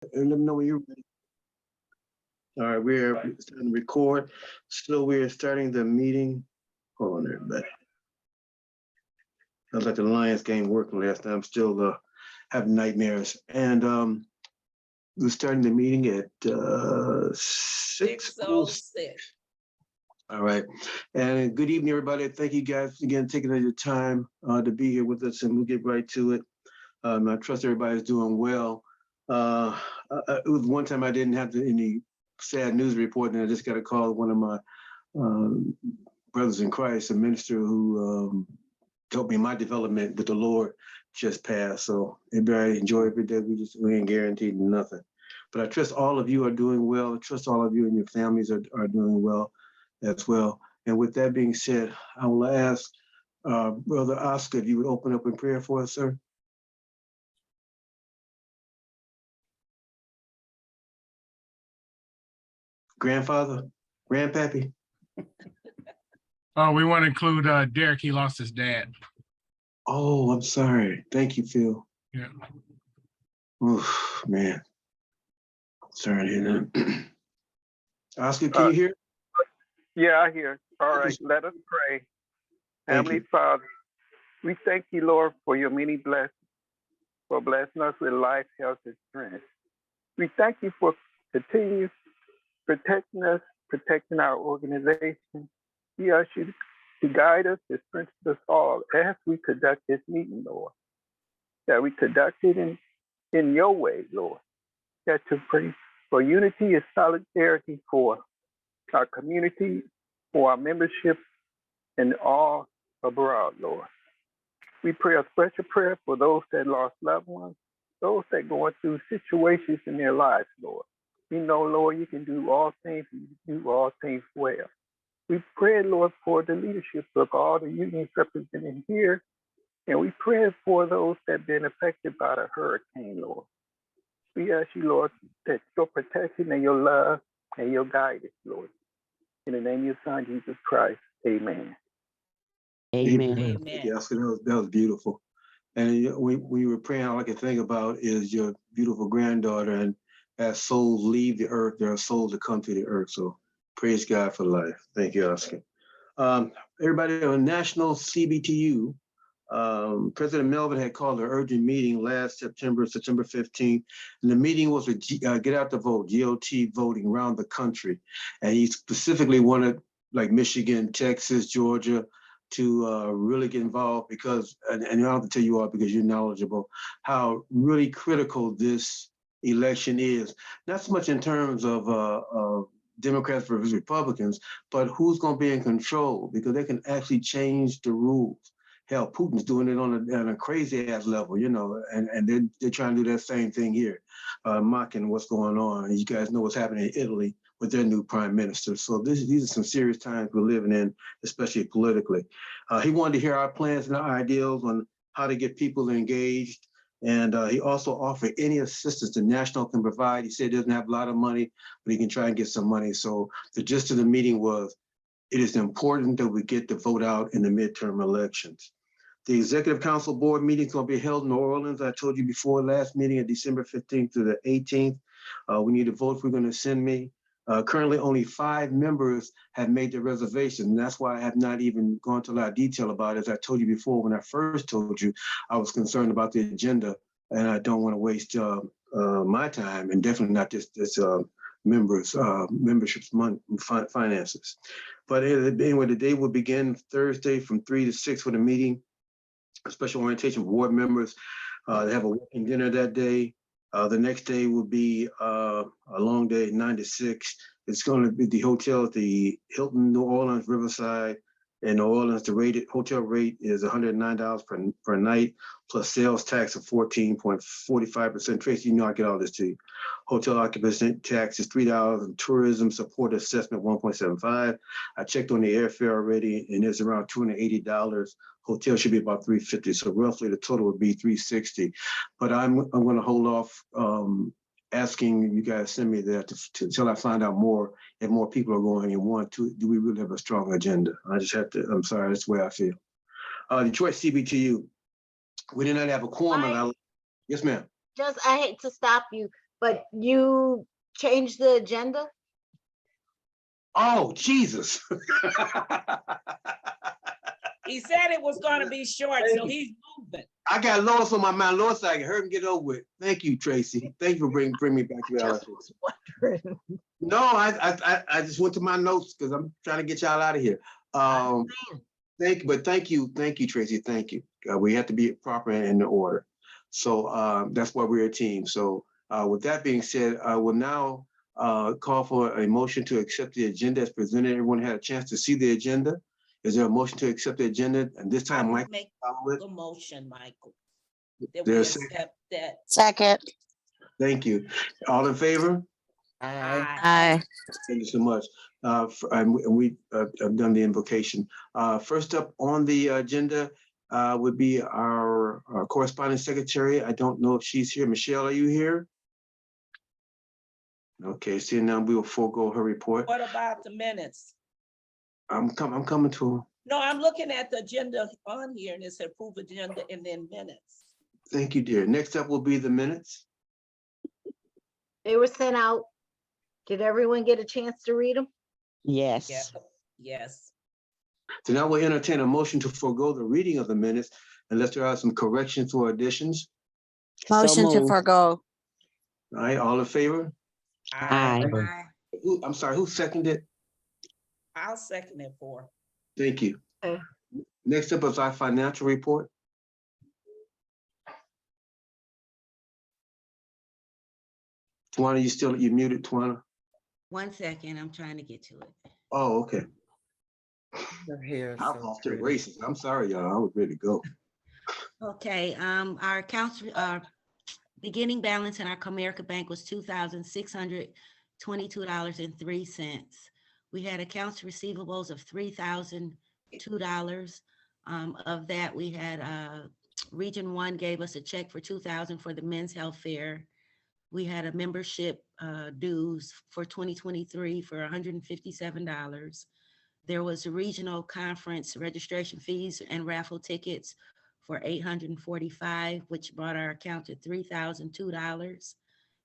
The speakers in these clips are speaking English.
And let me know when you're ready. All right, we're starting to record. So we're starting the meeting. Hold on, everybody. Sounds like the Lions game working last time. I'm still having nightmares. And we're starting the meeting at 6:06. All right. And good evening, everybody. Thank you guys again taking your time to be here with us, and we'll get right to it. I trust everybody's doing well. It was one time I didn't have any sad news report, and I just got a call one of my brothers in Christ, a minister who helped me in my development with the Lord, just passed. So everybody enjoy every day. We ain't guaranteed nothing. But I trust all of you are doing well. I trust all of you and your families are doing well as well. And with that being said, I will ask Brother Oscar if you would open up in prayer for us, sir. Grandfather, grandpappy. Oh, we want to include Derek. He lost his dad. Oh, I'm sorry. Thank you, Phil. Yeah. Oof, man. Sorry to hear that. Oscar, can you hear? Yeah, I hear. All right, let us pray. Heavenly Father, we thank you, Lord, for your many blessings, for blessing us with life, health, and strength. We thank you for continuous protecting us, protecting our organization. We ask you to guide us, to strengthen us all as we conduct this meeting, Lord. That we conduct it in your way, Lord. That to pray for unity and solidarity for our community, for our membership, and all abroad, Lord. We pray a special prayer for those that lost loved ones, those that are going through situations in their lives, Lord. We know, Lord, you can do all things, and you do all things well. We pray, Lord, for the leadership of all the unions represented here, and we pray for those that have been affected by the hurricane, Lord. We ask you, Lord, that your protection and your love and your guidance, Lord. In the name of your Son, Jesus Christ, amen. Amen. Amen. Yeah, that was beautiful. And we were praying, all I can think about is your beautiful granddaughter, and as souls leave the earth, there are souls that come to the earth. So praise God for life. Thank you, Oscar. Everybody on National CBTU, President Melvin had called an urgent meeting last September 15th. And the meeting was to get out the vote, GOT voting around the country. And he specifically wanted like Michigan, Texas, Georgia, to really get involved because, and I don't have to tell you all because you're knowledgeable, how really critical this election is. Not so much in terms of Democrats versus Republicans, but who's going to be in control, because they can actually change the rules. Hell, Putin's doing it on a crazy ass level, you know, and they're trying to do that same thing here, mocking what's going on. And you guys know what's happening in Italy with their new prime minister. So these are some serious times we're living in, especially politically. He wanted to hear our plans and our ideals on how to get people engaged. And he also offered any assistance the National can provide. He said he doesn't have a lot of money, but he can try and get some money. So the gist of the meeting was, it is important that we get the vote out in the midterm elections. The Executive Council Board meeting is going to be held in New Orleans. I told you before, last meeting at December 15th to the 18th. We need to vote if we're going to send me. Currently, only 5 members have made the reservation. And that's why I have not even gone into a lot of detail about it. As I told you before, when I first told you, I was concerned about the agenda, and I don't want to waste my time, and definitely not this membership's money, finances. But anyway, the day will begin Thursday from 3 to 6 for the meeting. A special orientation for board members. They have a working dinner that day. The next day will be a long day, 9 to 6. It's going to be the hotel at the Hilton New Orleans Riverside in New Orleans. The hotel rate is $109 per night, plus sales tax of 14.45%. Tracy, you know I get all this to you. Hotel occupancy tax is $3, and tourism support assessment 1.75. I checked on the airfare already, and it's around $280. Hotel should be about $350, so roughly the total would be $360. But I'm going to hold off asking you guys send me that until I find out more, if more people are going and want to. Do we really have a strong agenda? I just have to. I'm sorry, that's the way I feel. Detroit CBTU, we did not have a quorum. Yes, ma'am. I hate to stop you, But you changed the agenda? Oh, Jesus. He said it was gonna be short, Thank so you. he's moving. I got Lois on my mind. Lois, I can hurry and get over with. Thank you, Tracy. Thank you for bringing me back to reality. Just was wondering. No, I just went to my notes because I'm trying to get y'all out of here. Thank you, Tracy. Thank you. We have to be proper and in order. So that's why we're a team. So with that being said, I will now call for a motion to accept the agenda as presented. Everyone had a chance to see the agenda. Is there a motion to accept the agenda? And this time, Mike. Make the motion, Michael. That we There's- accept that. Second. Thank you. All in favor? Aye. Thank you so much. And we have done the invocation. First up on the agenda would be our corresponding secretary. I don't know if she's here. Michelle, are you here? Okay, seeing now we will forego her report. What about the minutes? I'm coming to her. No, I'm looking at the agenda on here and it said approve agenda and then minutes. Thank you, dear. Next up will be the minutes. They were sent out. Did everyone get a chance to read them? Yeah, Yes. yes. So now we'll entertain a motion to forego the reading of the minutes unless there are some corrections or additions. Motion to moved. forego. All right, all in favor? Aye. I'm sorry, who seconded? I'll second it for. Thank you. Okay. Next up is our financial report. Tawana, you muted, Tawana? 1 second, I'm trying to get to it. Oh, okay. They're here. I'm so off to the pretty. races. I'm sorry, y'all. I was ready to go. Okay, our accounts, beginning balance in our Comerica Bank was $2,622.03. We had accounts receivables of $3,002. Of that, we had Region 1 gave us a check for $2,000 for the men's health fair. We had a membership dues for 2023 for $157. There was a regional conference registration fees and raffle tickets for $845, which brought our account to $3,002.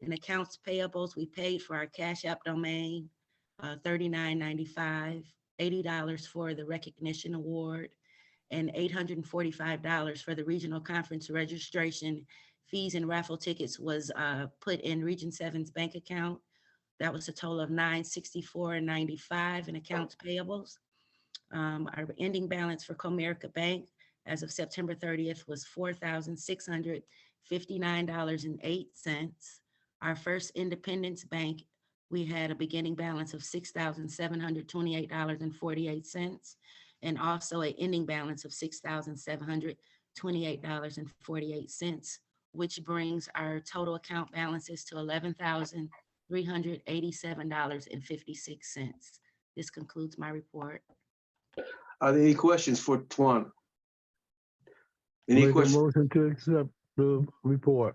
In accounts payables, we paid for our Cash App domain, $39.95, $80 for the recognition award, and $845 for the regional conference registration fees and raffle tickets was put in Region 7's bank account. That was a total of $964.95 in accounts payables. Our ending balance for Comerica Bank as of September 30th was $4,659.08. Our First Independence Bank, we had a beginning balance of $6,728.48 and also an ending balance of $6,728.48, which brings our total account balances to $11,387.56. This concludes my report. Are there any questions for Tawana? Any Make a questions? motion to accept the report.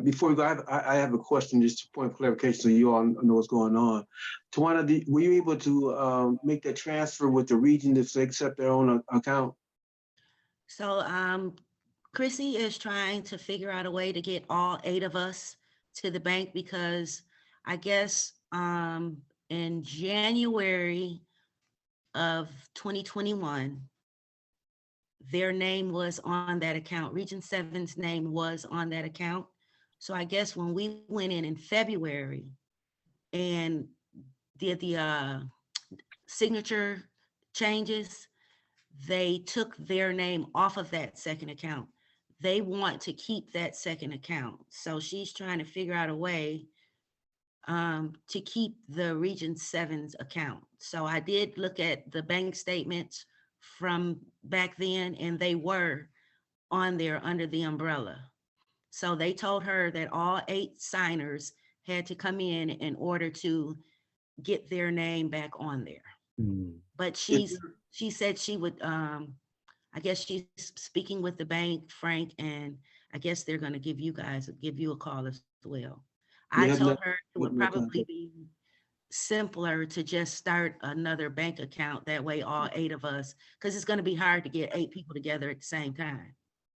Before we go, I have a question, just a point of clarification, so you all know what's going on. Tawana, were you able to make that transfer with the region if they accept their own account? So Chrissy is trying to figure out a way to get all 8 of us to the bank because I guess in January of 2021, their name was on that account. Region 7's name was on that account. So I guess when we went in February and did the signature changes, they took their name off of that second account. They want to keep that second account. So she's trying to figure out a way to keep the Region 7's account. So I did look at the bank statements from back then and they were on there under the umbrella. So they told her that all 8 signers had to come in order to get their name back on there. But she said she would, I guess she's speaking with the bank, Frank, and I guess they're gonna give you a call as well. I told her it would probably be simpler to just start another bank account. That way all 8 of us, because it's gonna be hard to get 8 people together at the same time.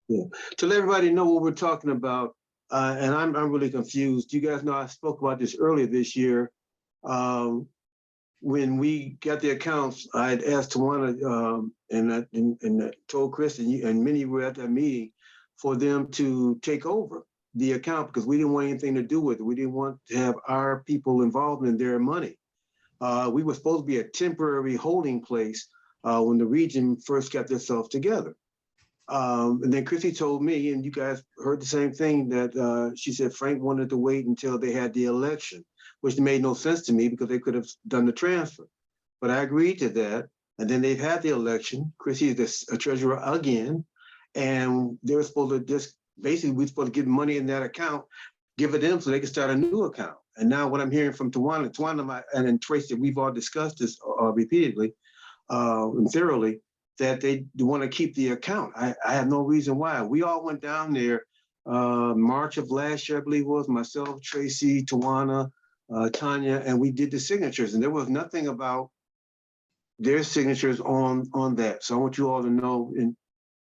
Yeah, to let everybody know what we're talking about, and I'm really confused. You guys know I spoke about this earlier this year. When we got the accounts, I had asked Tawana and I told Chris and many were at that meeting for them to take over the account because we didn't want anything to do with it. We didn't want to have our people involved in their money. We were supposed to be a temporary holding place when the region first got themselves together. And then Chrissy told me, and you guys heard the same thing, that she said Frank wanted to wait until they had the election, which made no sense to me because they could have done the transfer. But I agreed to that. And then they've had the election. Chrissy is the treasurer again. And they were supposed to just, basically, we're supposed to give money in that account, give it them so they can start a new account. And now what I'm hearing from Tawana and then Tracy, we've all discussed this repeatedly and thoroughly, that they want to keep the account. I have no reason why. We all went down there March of last year, I believe it was, myself, Tracy, Tawana, Tanya, and we did the signatures, and there was nothing about their signatures on that. So I want you all to know in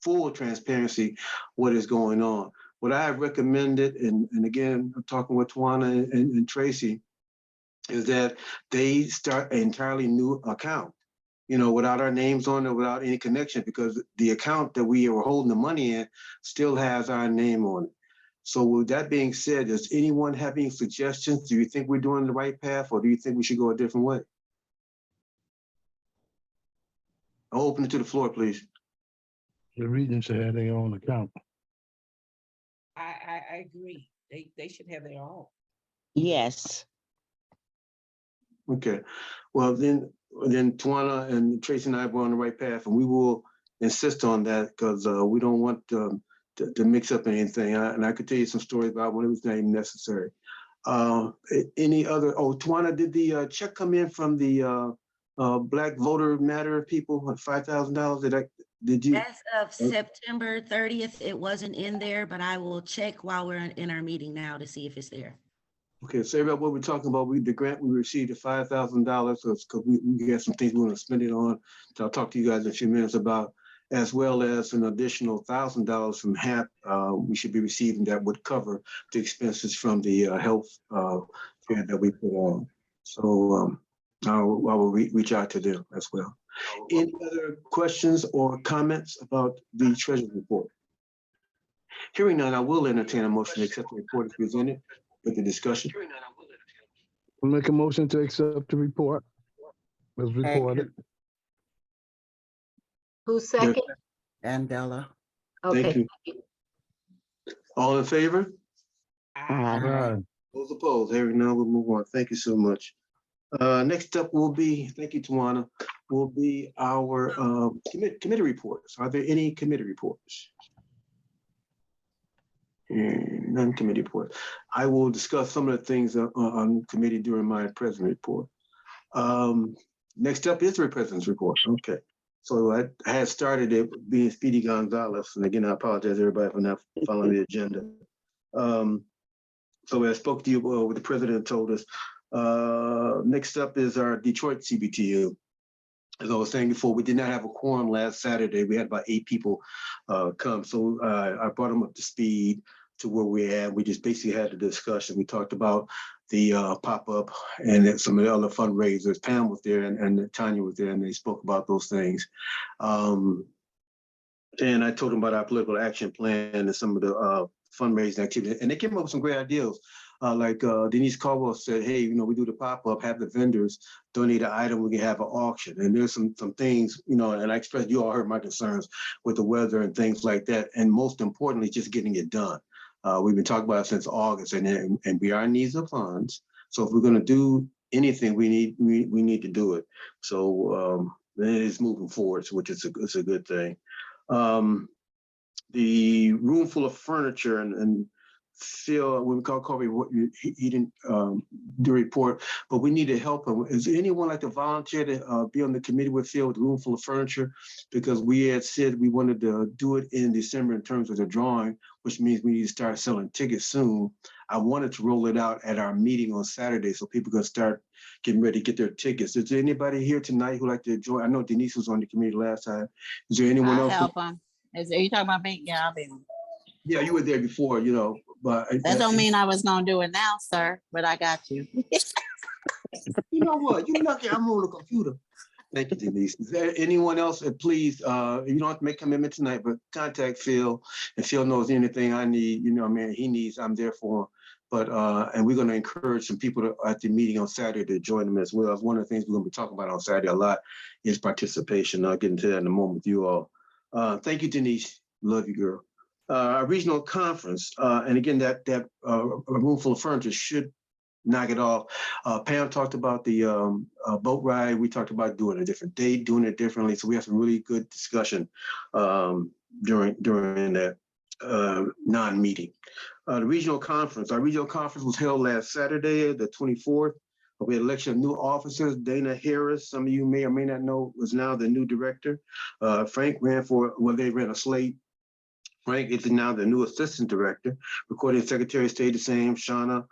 full transparency what is going on. What I have recommended, and again, I'm talking with Tawana and Tracy, is that they start an entirely new account, you know, without our names on it, without any connection, because the account that we were holding the money in still has our name on it. So with that being said, does anyone have any suggestions? Do you think we're doing the right path, or do you think we should go a different way? I'll open it to the floor, please. The region should have their own account. I agree. They should have their own. Yes. Okay, well then Tawana and Tracy and I were on the right path, and we will insist on that because we don't want to mix up anything. And I could tell you some stories about when it was not even necessary. Any other? Oh, Tawana, did the check come in from the Black Voter Matter people? $5,000? Did you? As of September 30th, it wasn't in there, but I will check while we're in our meeting now to see if it's there. Okay, so about what we're talking about, the grant we received of $5,000, because we got some things we want to spend it on. So I'll talk to you guys in a few minutes about, as well as an additional $1,000 from HAP we should be receiving that would cover the expenses from the health fair that we put on. So I will reach out to them as well. Any other questions or comments about the treasurer's report? Hearing none, I will entertain a motion to accept the report as presented with the discussion. I'll make a motion to accept the report as reported. Who's second? Andela. Thank Okay. you. All in favor? Aye. Those opposed? Hearing none, we'll move on. Thank you so much. Next up will be, thank you, Tawana, will be our committee reports. Are there any committee reports? None committee report. I will discuss some of the things on committee during my president report. Next up is the president's report. Okay. So I had started it being Speedy Gonzalez. And again, I apologize everybody for not following the agenda. So I spoke to you, what the president told us. Next up is our Detroit CBTU. As I was saying before, we did not have a quorum last Saturday. We had about 8 people come. So I brought them up to speed to where we had. We just basically had a discussion. We talked about the pop-up and some of the other fundraisers. Pam was there and Tanya was there, and they spoke about those things. And I told them about our political action plan and some of the fundraising activities. And they came up with some great ideas. Like Denise Caldwell said, hey, you know, we do the pop-up, have the vendors donate an item, we can have an auction. And there's some things, you know, and I expressed, you all heard my concerns with the weather and things like that. And most importantly, just getting it done. We've been talking about it since August, and we are in need of funds. So if we're going to do anything, we need to do it. So it is moving forward, which is a good thing. The room full of furniture and Phil, when we call Kobe, he didn't do a report, but we need to help him. Is anyone like to volunteer to be on the committee with Phil with a room full of furniture? Because we had said we wanted to do it in December in terms of the drawing, which means we need to start selling tickets soon. I wanted to roll it out at our meeting on Saturday so people can start getting ready to get their tickets. Is there anybody here tonight who'd like to join? I know Denise was on the committee last time. Is there anyone else? Help them. Are you talking about me? Yeah, I'll be. Yeah, you were there before, you know, That don't mean I was gonna do it now, sir, but I got you. You know what? You're lucky I'm on the computer. Thank you, Denise. Is there anyone else? Please, you don't have to make commitment tonight, but contact Phil. If Phil knows anything I need, you know, man, he needs, I'm there for him. But, and we're going to encourage some people at the meeting on Saturday to join them as well. It's one of the things we're going to be talking about on Saturday a lot is participation. I'll get into that in a moment with you all. Thank you, Denise. Love you, girl. Our regional conference, and again, that a room full of furniture should knock it off. Pam talked about the boat ride. We talked about doing a different date, doing it differently. So we have some really good discussion during that non-meeting. The regional conference. Our regional conference was held last Saturday, the 24th. We had election of new officers. Dana Harris, some of you may or may not know, was now the new director. Frank ran for, well, they ran a slate. Frank is now the new assistant director. Recording secretary stayed the same, Shauna.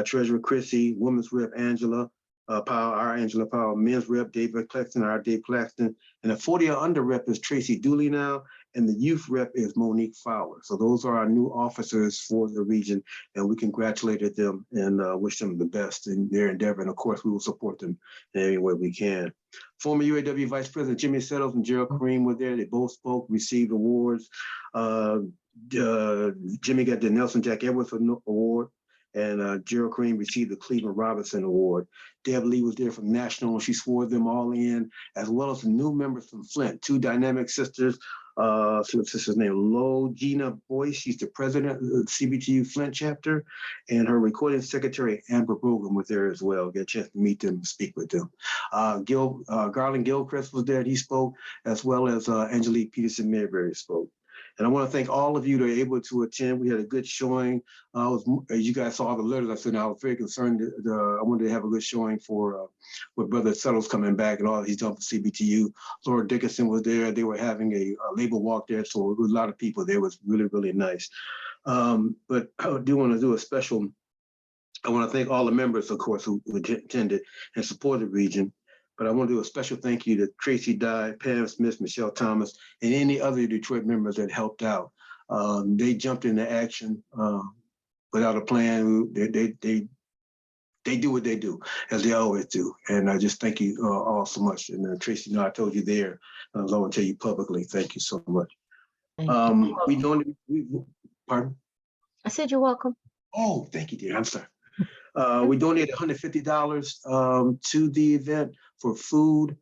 Treasurer Chrissy, Women's Rep Angela Powell, our Angela Powell, Men's Rep David Claxton, our Dave Claxton, and the 40 or under rep is Tracy Dooley now, and the youth rep is Monique Fowler. So those are our new officers for the region, and we congratulated them and wish them the best in their endeavor. And of course, we will support them in any way we can. Former UAW Vice President Jimmy Settles and Gerald Kareem were there. They both spoke, received awards. Jimmy got the Nelson Jack Edwards Award. And Gerald Kareem received the Cleveland Robinson Award. Deb Lee was there from National, and she swore them all in, as well as the new members from Flint, two dynamic sisters. Sister's name, Lo Gina Boyce. She's the president of the Cbtu Flint chapter, and her recording secretary, Amber Brogan, was there as well. Get a chance to meet them and speak with them. Garland Gilchrist was there. He spoke, as well as Angelique Peterson Mayberry spoke. And I want to thank all of you that are able to attend. We had a good showing. As you guys saw the letters I sent out, I was very concerned. I wanted to have a good showing for with Brother Settles coming back and all he's done for Cbtu. Laura Dickinson was there. They were having a labor walk there, so there was a lot of people there. It was really, really nice. But I do want to do a special. I want to thank all the members, of course, who attended and supported the region. But I want to do a special thank you to Tracy Dye, Pam Smith, Michelle Thomas, and any other Detroit members that helped out. They jumped into action without a plan. They do what they do, as they always do. And I just thank you all so much. And Tracy, you know, I told you there, I was going to tell you publicly, thank you so much. Pardon? I said you're welcome. Oh, thank you, dear. I'm sorry. We donated $150 to the event for food.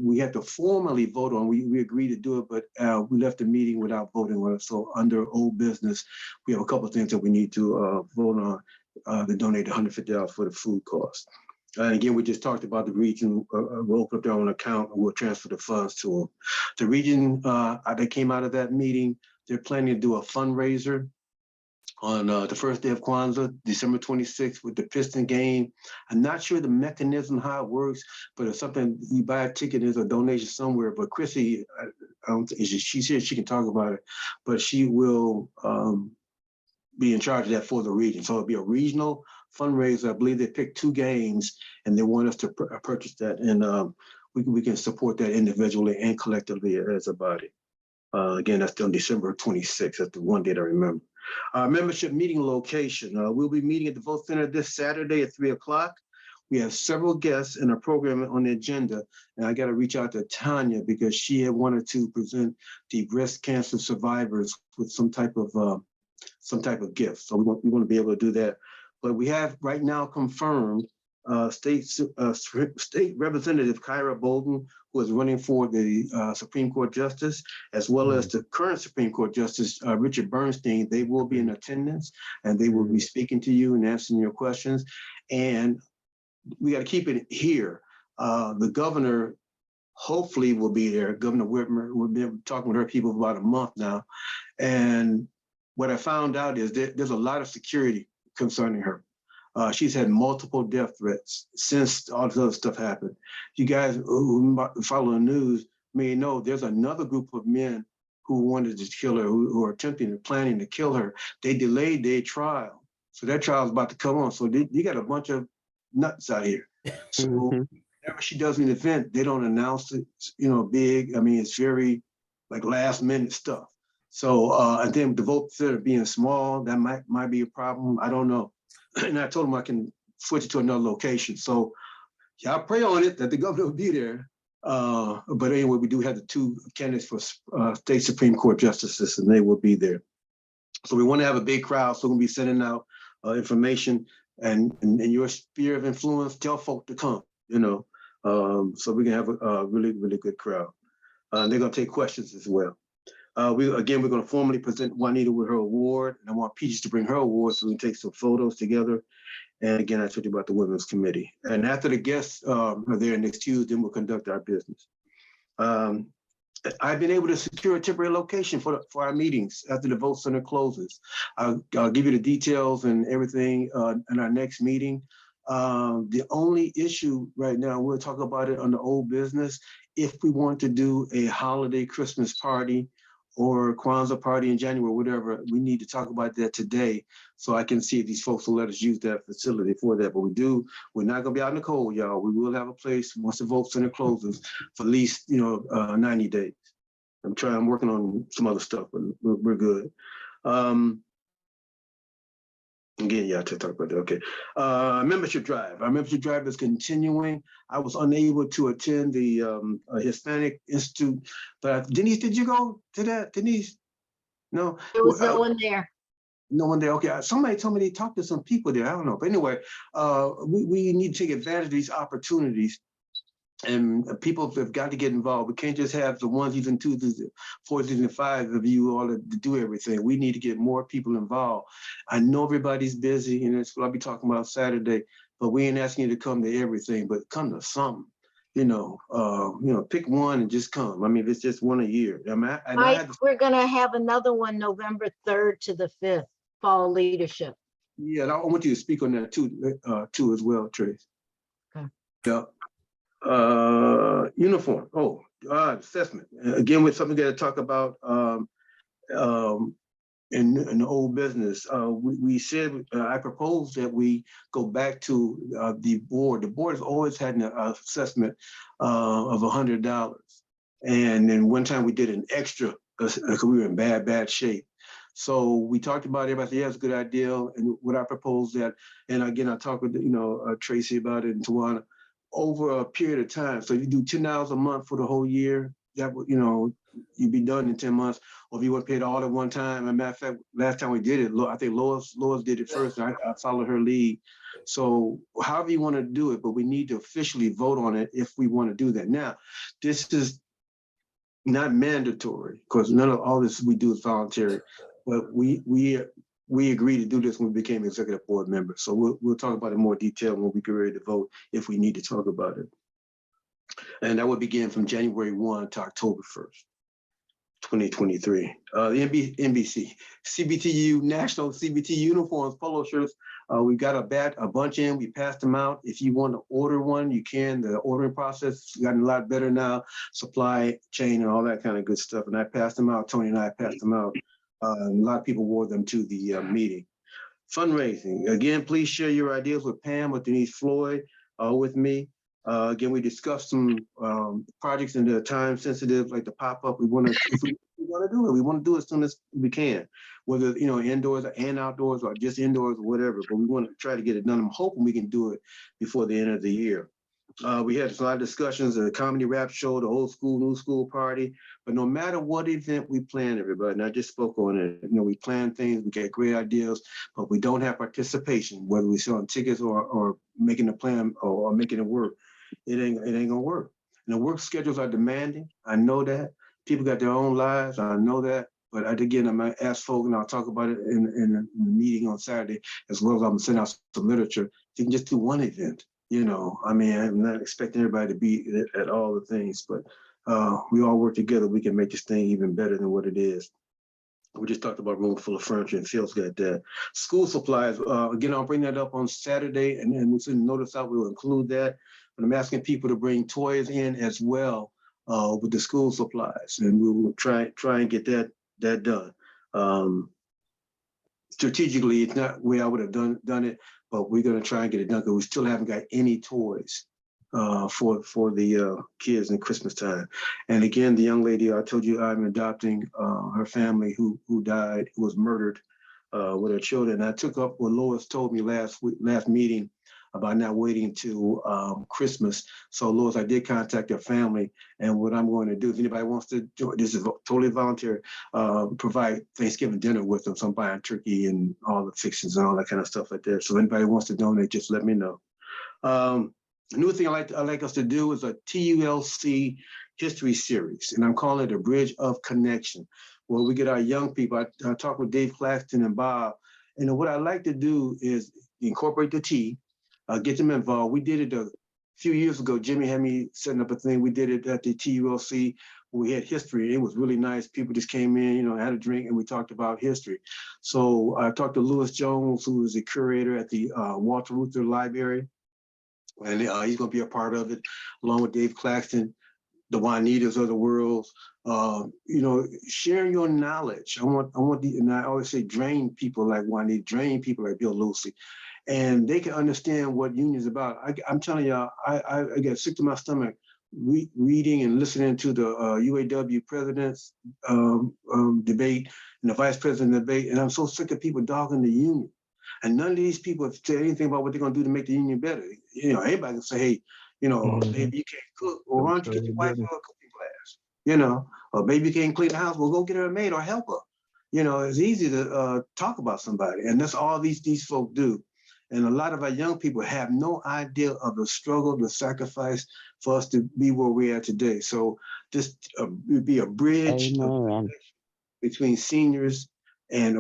We had to formally vote on. We agreed to do it, but we left the meeting without voting on it. So under old business, we have a couple of things that we need to vote on to donate $150 for the food cost. And again, we just talked about the region. We'll open up their own account and we'll transfer the funds to them. The region that came out of that meeting, they're planning to do a fundraiser on the first day of Kwanzaa, December 26th, with the Piston game. I'm not sure the mechanism, how it works, but it's something you buy a ticket, there's a donation somewhere. But Chrissy, she said she can talk about it, but she will be in charge of that for the region. So it'll be a regional fundraiser. I believe they picked 2 games and they want us to purchase that. And we can support that individually and collectively as a body. Again, that's on December 26th. That's the one date I remember. Our membership meeting location. We'll be meeting at the Vote Center this Saturday at 3 o'clock. We have several guests in our program on the agenda, and I got to reach out to Tanya because she had wanted to present the breast cancer survivors with some type of gift. So we want to be able to do that. But we have right now confirmed State Representative Kyra Bolden, who is running for the Supreme Court Justice, as well as the current Supreme Court Justice, Richard Bernstein. They will be in attendance and they will be speaking to you and answering your questions. And we got to keep it here. The governor hopefully will be there. Governor Whitmer, we've been talking with her people for about a month now. And what I found out is that there's a lot of security concerning her. She's had multiple death threats since all this other stuff happened. You guys who follow the news may know there's another group of men who wanted to kill her, who are attempting and planning to kill her. They delayed their trial. So that trial is about to come on. So you got a bunch of nuts out here. So whenever she does an event, they don't announce it, big. I mean, it's very like last minute stuff. So, and then the vote center being small, that might be a problem. I don't know. And I told him I can switch it to another location. So y'all pray on it that the governor will be there. But anyway, we do have the 2 candidates for state Supreme Court justices, and they will be there. So we want to have a big crowd. So we're gonna be sending out information and in your sphere of influence, tell folk to come, so we can have a really, really good crowd. They're gonna take questions as well. We're going to formally present Juanita with her award, and I want Peaches to bring her award so we can take some photos together. And again, I told you about the Women's Committee. And after the guests are there next Tuesday, we'll conduct our business. I've been able to secure a temporary location for our meetings after the vote center closes. I'll give you the details and everything in our next meeting. The only issue right now, we'll talk about it on the old business. If we want to do a holiday Christmas party or Kwanzaa party in January, whatever, we need to talk about that today so I can see if these folks will let us use that facility for that. But we're not gonna be out in the cold, y'all. We will have a place once the vote center closes for at least 90 days. I'm working on some other stuff, but we're good. Again, yeah, to talk about that. Okay. Membership drive. Our membership drive is continuing. I was unable to attend the Hispanic Institute, but Denise, did you go to that? Denise? No. There was no one there. No one there. Okay. Somebody told me they talked to some people there. I don't know. But anyway, we need to take advantage of these opportunities. And people have got to get involved. We can't just have the onesies and twosies, foursies and fives of you all to do everything. We need to get more people involved. I know everybody's busy, and that's what I'll be talking about Saturday, but we ain't asking you to come to everything, but come to something. Pick one and just come. I mean, if it's just one a year. We're gonna have another one November 3rd to the 5th, fall leadership. Yeah, and I want you to speak on that too as well, Trace. Okay. Yeah. Uniform. Assessment. Again, with something we got to talk about in the old business. We said I proposed that we go back to the board. The board has always had an assessment of $100, and then one time we did an extra because we were in bad shape. So we talked about it. Everybody said, yeah, it's a good idea. And what I proposed that, and again, I talked with Tracy about it and Tawana. Over a period of time. So you do $10 a month for the whole year, that would, you'd be done in 10 months. Or if you want to pay it all at one time. As a matter of fact, last time we did it, I think Lois did it first. And I followed her lead. So however you want to do it, but we need to officially vote on it if we want to do that. Now, this is not mandatory because none of all this we do is voluntary, but we agreed to do this when we became executive board members. So we'll talk about it in more detail when we get ready to vote if we need to talk about it. And that would begin from January 1 to October 1st, 2023. The NBC, CBTU, National CBT uniforms, polo shirts. We got a bunch in, we passed them out. If you want to order one, you can. The ordering process has gotten a lot better now, supply chain and all that kind of good stuff. And I passed them out, Tony and I passed them out. A lot of people wore them to the meeting. Fundraising. Again, please share your ideas with Pam or Denise Floyd with me. Again, we discussed some projects in the time sensitive, like the pop-up. If we want to do it, we want to do it as soon as we can, whether indoors and outdoors or just indoors or whatever, but we want to try to get it done. I'm hoping we can do it before the end of the year. We had a lot of discussions of the comedy rap show, the old school, new school party. But no matter what event we plan, everybody, and I just spoke on it, we plan things, we get great ideas, but we don't have participation, whether we're selling tickets or making a plan or making it work. It ain't gonna work. And the work schedules are demanding. I know that. People got their own lives. I know that. But again, I'm gonna ask folks, and I'll talk about it in the meeting on Saturday, as well as I'm gonna send out some literature. You can just do one event. I mean, I'm not expecting everybody to be at all the things, but we all work together. We can make this thing even better than what it is. We just talked about room full of furniture and Phil's got that. School supplies, again, I'll bring that up on Saturday and we'll send a notice out, we'll include that. But I'm asking people to bring toys in as well with the school supplies, and we will try and get that done. Strategically, it's not the way I would have done it, but we're gonna try and get it done because we still haven't got any toys for the kids in Christmas time. And again, the young lady I told you I'm adopting, her family who died, who was murdered with her children. I took up what Lois told me last meeting about not waiting till Christmas. So Lois, I did contact her family, and what I'm going to do, if anybody wants to join, this is totally voluntary, provide Thanksgiving dinner with them. So I'm buying turkey and all the fixings and all that kind of stuff like that. So anybody wants to donate, just let me know. A new thing I'd like us to do is a TULC history series, and I'm calling it a Bridge of Connection, where we get our young people. I talked with Dave Claxton and Bob, and what I like to do is incorporate the T, get them involved. We did it a few years ago. Jimmy had me setting up a thing. We did it at the TULC. We had history. It was really nice. People just came in, had a drink, and we talked about history. So I talked to Lewis Jones, who is the curator at the Walter Reuther Library. And he's going to be a part of it, along with Dave Claxton, the Juanitas of the world. Sharing your knowledge. I want and I always say, drain people like Juanita, drain people like Bill Lucy, and they can understand what union is about. I'm telling y'all, I get sick to my stomach reading and listening to the UAW president's debate and the vice president debate, and I'm so sick of people dogging the union. And none of these people have said anything about what they're going to do to make the union better. Everybody can say, hey, maybe you can't cook, or why don't you get your wife a cooking class? Or maybe you can't clean the house, well, go get her a maid or help her. It's easy to talk about somebody, and that's all these folk do. And a lot of our young people have no idea of the struggle, the sacrifice for us to be where we are today. So this would be a bridge between seniors and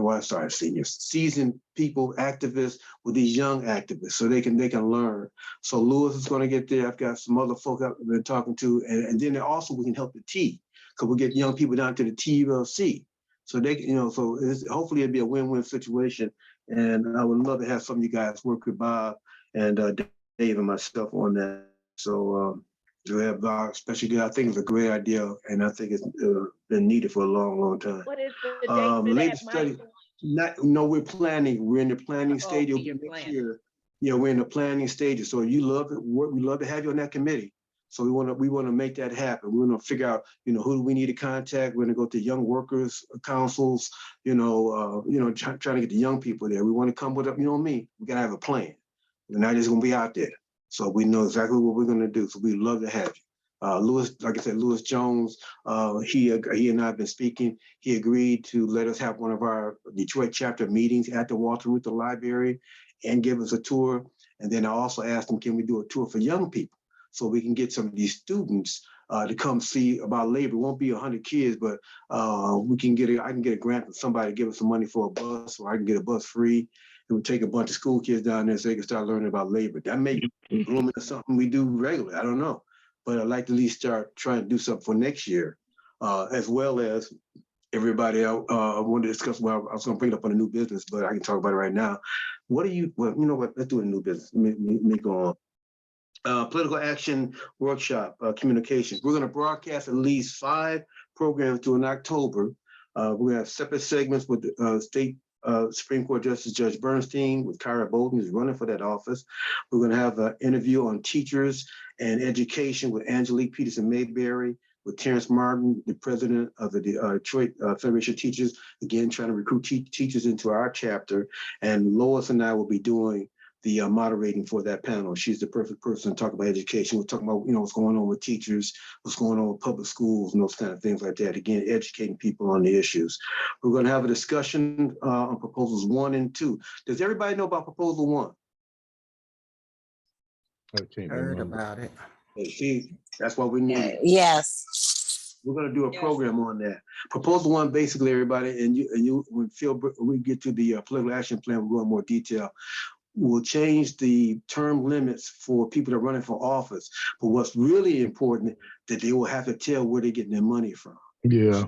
seasoned people, activists, with these young activists, so they can learn. So Lewis is going to get there. I've got some other folk I've been talking to, and then also we can help the T, because we'll get young people down to the TULC. So they, hopefully it'll be a win-win situation. And I would love to have some of you guys work with Bob and Dave and myself on that. So to have our special guest, I think it's a great idea, and I think it's been needed for a long, long time. What is the date for that, Mike? We're planning. We're in the planning stage. It'll be next year. We're in the planning stages. So you love it. We love to have you on that committee. So we want to make that happen. We want to figure out, who do we need to contact. We're going to go to young workers councils. Trying to get the young people there. We want to come with up. Me. We got to have a plan. We're not just going to be out there. So we know exactly what we're going to do. So we'd love to have you. Lewis, like I said, Lewis Jones, he and I have been speaking. He agreed to let us have one of our Detroit chapter meetings at the Walter Reuther Library and give us a tour. And then I also asked him, can we do a tour for young people, so we can get some of these students to come see about labor. It won't be 100 kids, but I can get a grant from somebody to give us some money for a bus, or I can get a bus free. And we take a bunch of school kids down there so they can start learning about labor. That may bloom into something we do regularly. I don't know. But I'd like to at least start trying to do something for next year, as well as everybody. I want to discuss, I was going to bring it up on a new business, but I can talk about it right now. Let's do a new business. Let me go on. Political action workshop, communications. We're going to broadcast at least 5 programs during October. We're going to have separate segments with state Supreme Court Justice Judge Bernstein, with Kyra Bolton, who's running for that office. We're going to have an interview on teachers and education with Angelique Peterson Mayberry, with Terrence Martin, the president of the Detroit Federation of Teachers, again, trying to recruit teachers into our chapter. And Lois and I will be doing the moderating for that panel. She's the perfect person to talk about education. We're talking about, what's going on with teachers, what's going on with public schools, and those kind of things like that. Again, educating people on the issues. We're going to have a discussion on proposals 1 and 2. Does everybody know about proposal 1? Heard about it. See, that's what we need. Yes. We're going to do a program on that. Proposal 1, basically, everybody, and you when we get to the political action plan, we'll go in more detail. We'll change the term limits for people that are running for office. But what's really important, that they will have to tell where they're getting their money from. Yeah,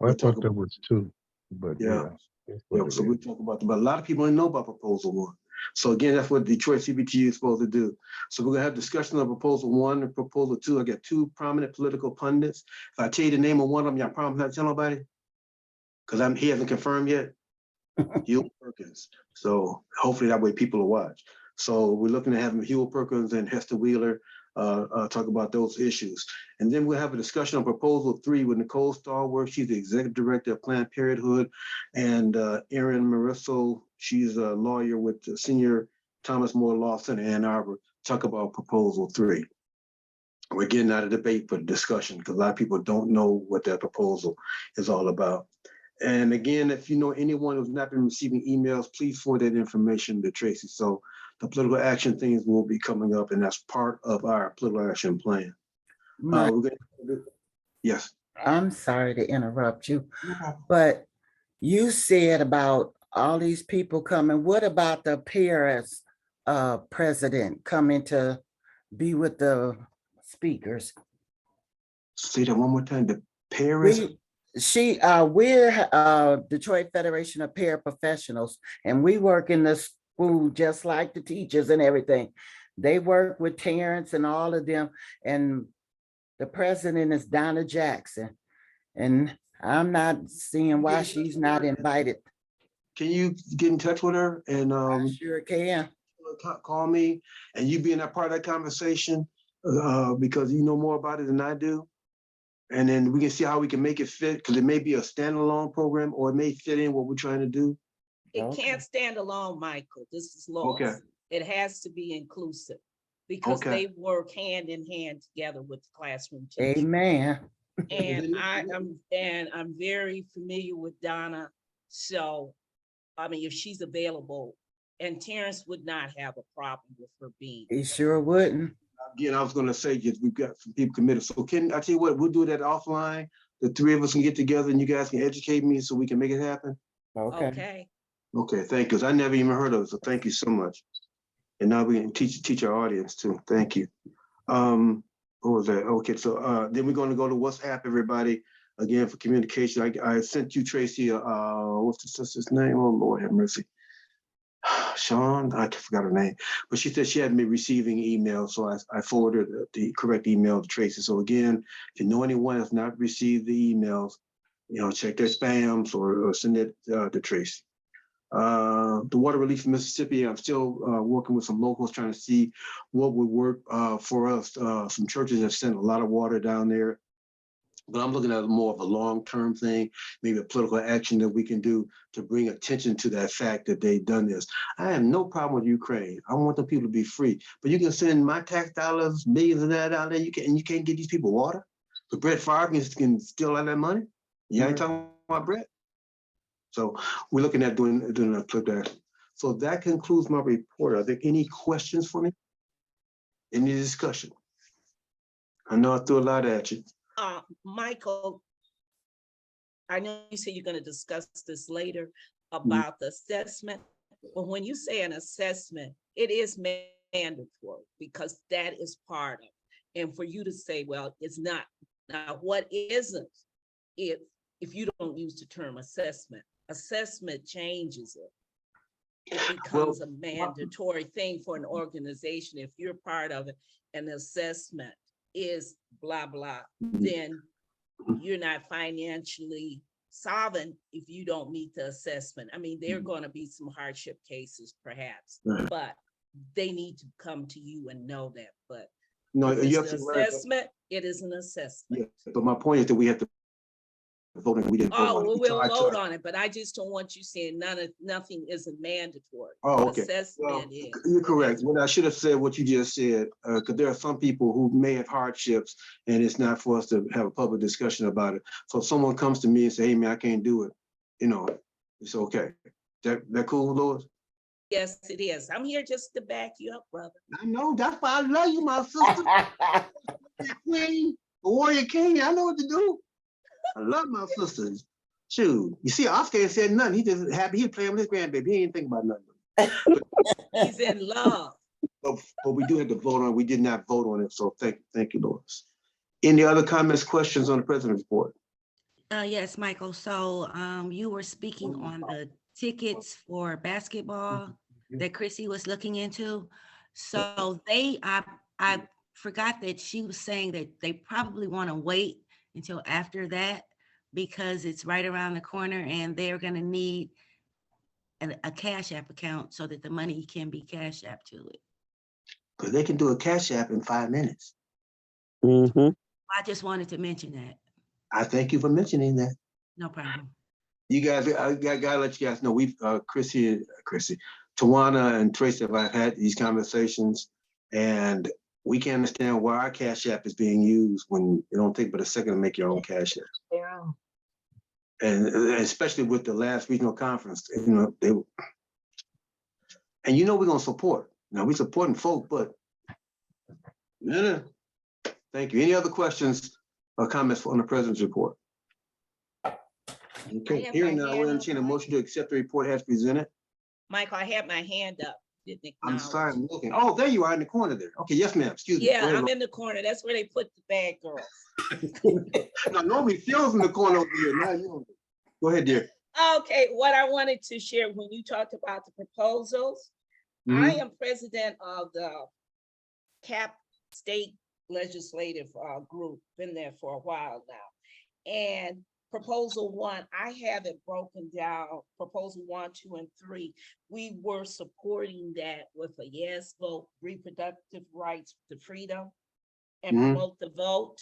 I thought that was 2, but yeah. So we'll talk about that. But a lot of people don't know about proposal 1. So again, that's what Detroit Cbtu is supposed to do. So we're gonna have discussion on proposal 1 and proposal 2. I got 2 prominent political pundits. If I tell you the name of one of them, y'all promise not to tell nobody? Because he hasn't confirmed yet. Hewell Perkins. So hopefully that way people will watch. So we're looking to have Hewell Perkins and Hester Wheeler talk about those issues. And then we'll have a discussion on proposal 3 with Nicole Stallworth. She's the executive director of Planned Parenthood, and Erin Marisso, she's a lawyer with the Senior Thomas More Law Center in Ann Arbor. Talk about proposal 3. We're getting out of debate for discussion because a lot of people don't know what that proposal is all about. And again, if you know anyone who's not been receiving emails, please forward that information to Tracy. So the political action things will be coming up, and that's part of our political action plan. Mike, Yes. I'm sorry to interrupt you, but you said about all these people coming. What about the Paris president coming to be with the speakers? Say that one more time. The Paris. We're Detroit Federation of Paraprofessionals, and we work in the school just like the teachers and everything. They work with Terrence and all of them, and the president is Donna Jackson, and I'm not seeing why she's not invited. Can you get in touch with her and I sure can. call me, and you be in that part of that conversation because you know more about it than I do. And then we can see how we can make it fit, because it may be a standalone program or it may fit in what we're trying to do. It can't stand alone, Michael. This is law. Okay. It has to be inclusive because Okay. they work hand in hand together with the classroom teacher. Amen. And I'm very familiar with Donna. So, I mean, if she's available, and Terrence would not have a problem with her being. He sure wouldn't. Again, I was going to say, just we've got some people committed. So can I tell you what, we'll do that offline. The 3 of us can get together and you guys can educate me so we can make it happen. Okay. Okay, thank you. Because I never even heard of it. So thank you so much. And now we can teach our audience too. Thank you. What was that? Okay, so then we're going to go to WhatsApp, everybody. Again, for communication. I sent you, Tracy, what's his name? Oh, Lord have mercy. Sean, I forgot her name, but she said she hadn't been receiving emails, so I forwarded the correct email to Tracy. So again, if you know anyone that's not received the emails, check their spams or send it to Tracy. The water relief in Mississippi, I'm still working with some locals trying to see what would work for us. Some churches have sent a lot of water down there. But I'm looking at more of a long-term thing, maybe a political action that we can do to bring attention to that fact that they've done this. I have no problem with Ukraine. I want the people to be free. But you can send my tax dollars, millions of that out there, you can't get these people water? So Brett Favre can steal all that money? You ain't talking about Brett? So we're looking at doing a political action. So that concludes my report. Are there any questions for me? Any discussion? I know I threw a lot at you. Michael, I know you said you're going to discuss this later about the assessment, but when you say an assessment, it is mandatory because that is part of it. And for you to say, well, it's not. Now, what isn't, if you don't use the term assessment changes it. It becomes a mandatory thing for an organization. If you're part of it, an assessment is blah, blah, then you're not financially solvent if you don't meet the assessment. I mean, there are going to be some hardship cases perhaps, but they need to come to you and know that. But no, you have to assessment, it is an assessment. Yeah, but my point is that we have to vote and we didn't vote on it. We'll vote on it, but I just don't want you saying nothing isn't mandatory. Oh, okay. Assessment is. You're correct. Well, I should have said what you just said, because there are some people who may have hardships and it's not for us to have a public discussion about it. So if someone comes to me and say, hey man, I can't do it, it's okay. That cool, Lois? Yes, it is. I'm here just to back you up, brother. I know, that's why I love you, my sister. Queen, warrior king, I know what to do. I love my sisters. Shoot, you see, Oscar ain't said nothing. He just happy he playing with his grandbaby. He ain't think about nothing. He's in love. But we do have to vote on it. We did not vote on it. So thank you, Lois. Any other comments, questions on the president's report? Yes, Michael. So you were speaking on the tickets for basketball that Chrissy was looking into. So I forgot that she was saying that they probably want to wait until after that because it's right around the corner and they're going to need a Cash App account so that the money can be Cash App to it. because they can do a Cash App in 5 minutes. Mm-hmm. I just wanted to mention that. I thank you for mentioning that. No problem. You guys, I gotta let you guys know, we've, Chrissy, Tawana and Tracy have had these conversations, and we can understand why our Cash App is being used when it don't take but a second to make your own Cash App. Yeah. And especially with the last regional conference, you know, and you know we're gonna support. Now, we're supporting folk, but no. Thank you. Any other questions or comments on the president's report? Okay, have hearing my now, hand we'll up, entertain a Mike. motion to accept the report as presented. Michael, I had my hand up. Didn't I'm acknowledge. sorry, I'm looking. Oh, there you are in the corner there. Okay, yes, ma'am. Excuse me. Yeah, Go ahead, I'm in the corner. That's where they put the bad girls. No, normally Phil's in the corner over here. Now you don't. Go ahead, dear. Okay, what I wanted to share when you talked about the proposals, I am president of the CAP State Legislative Group, been there for a while now. And proposal 1, I have it broken down, proposal 1, 2, and 3. We were supporting that with a yes vote, reproductive rights to freedom, and promote the vote,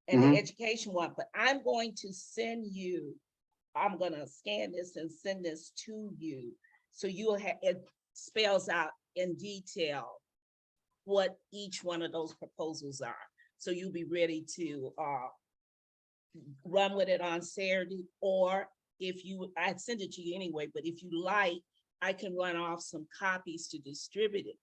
and the education one. But I'm going to send you, I'm gonna scan this and send this to you. So you'll have, it spells out in detail what each one of those proposals are. So you'll be ready to run with it on Saturday, or if you, I'd send it to you anyway, but if you like, I can run off some copies to distribute it.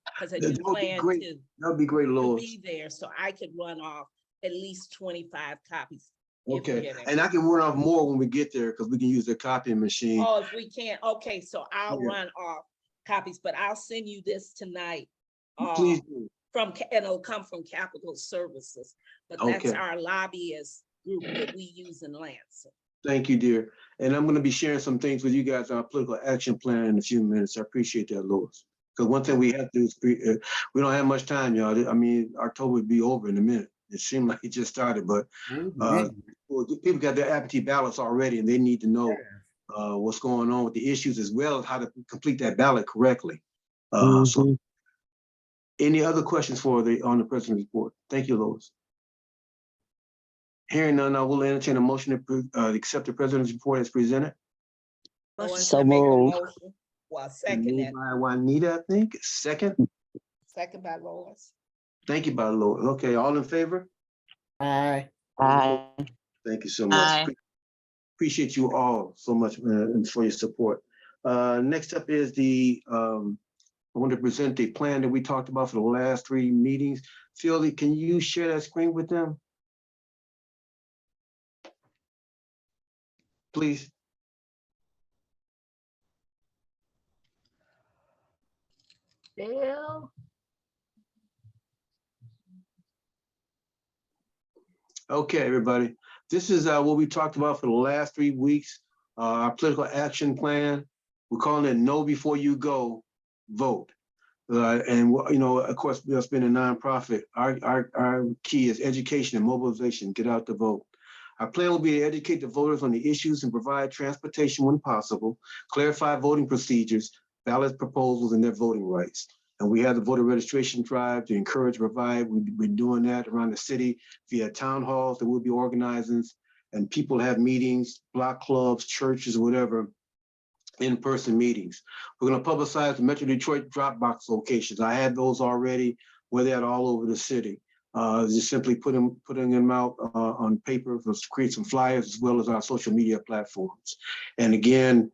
Because I do plan to That'd be great, Lois. be there, so I could run off at least 25 copies. Okay, and I can run off more when we get there because we can use the copying machine. Oh, if we can't, okay, so I'll run off copies, but I'll send you this tonight. Please do. And it'll come from Capital Services, but that's our lobbyist group that we use in Lansing. Thank you, dear. And I'm going to be sharing some things with you guys on our political action plan in a few minutes. I appreciate that, Lois. Because one thing we have to do is, we don't have much time, y'all. I mean, October would be over in a minute. It seemed like it just started, but people got their absentee ballots already, and they need to know what's going on with the issues as well as how to complete that ballot correctly. So, any other questions on the president's report? Thank you, Lois. Hearing none, I will entertain a motion to accept the president's report as presented. So moved. Well, second Moved it. by Juanita, I think. Second. Second by Lois. Thank you, by Lois. Okay, all in favor? Aye. Aye. Thank you so much. Aye. Appreciate you all so much and for your support. Next up is I want to present the plan that we talked about for the last 3 meetings. Phil, can you share that screen with them? Please. Bill. Okay, everybody. This is what we talked about for the last 3 weeks. Our political action plan. We're calling it Know Before You Go, Vote. And you know, of course, us being a nonprofit, our key is education and mobilization. Get out to vote. Our plan will be to educate the voters on the issues and provide transportation when possible, clarify voting procedures, ballot proposals, and their voting rights. And we have the voter registration drive to encourage, provide. We're doing that around the city via town halls that we'll be organizing, and people have meetings, block clubs, churches, whatever, in-person meetings. We're going to publicize the Metro Detroit Dropbox locations. I had those already, where they're at all over the city. Just simply putting them out on paper, let's create some flyers, as well as our social media platforms. And again,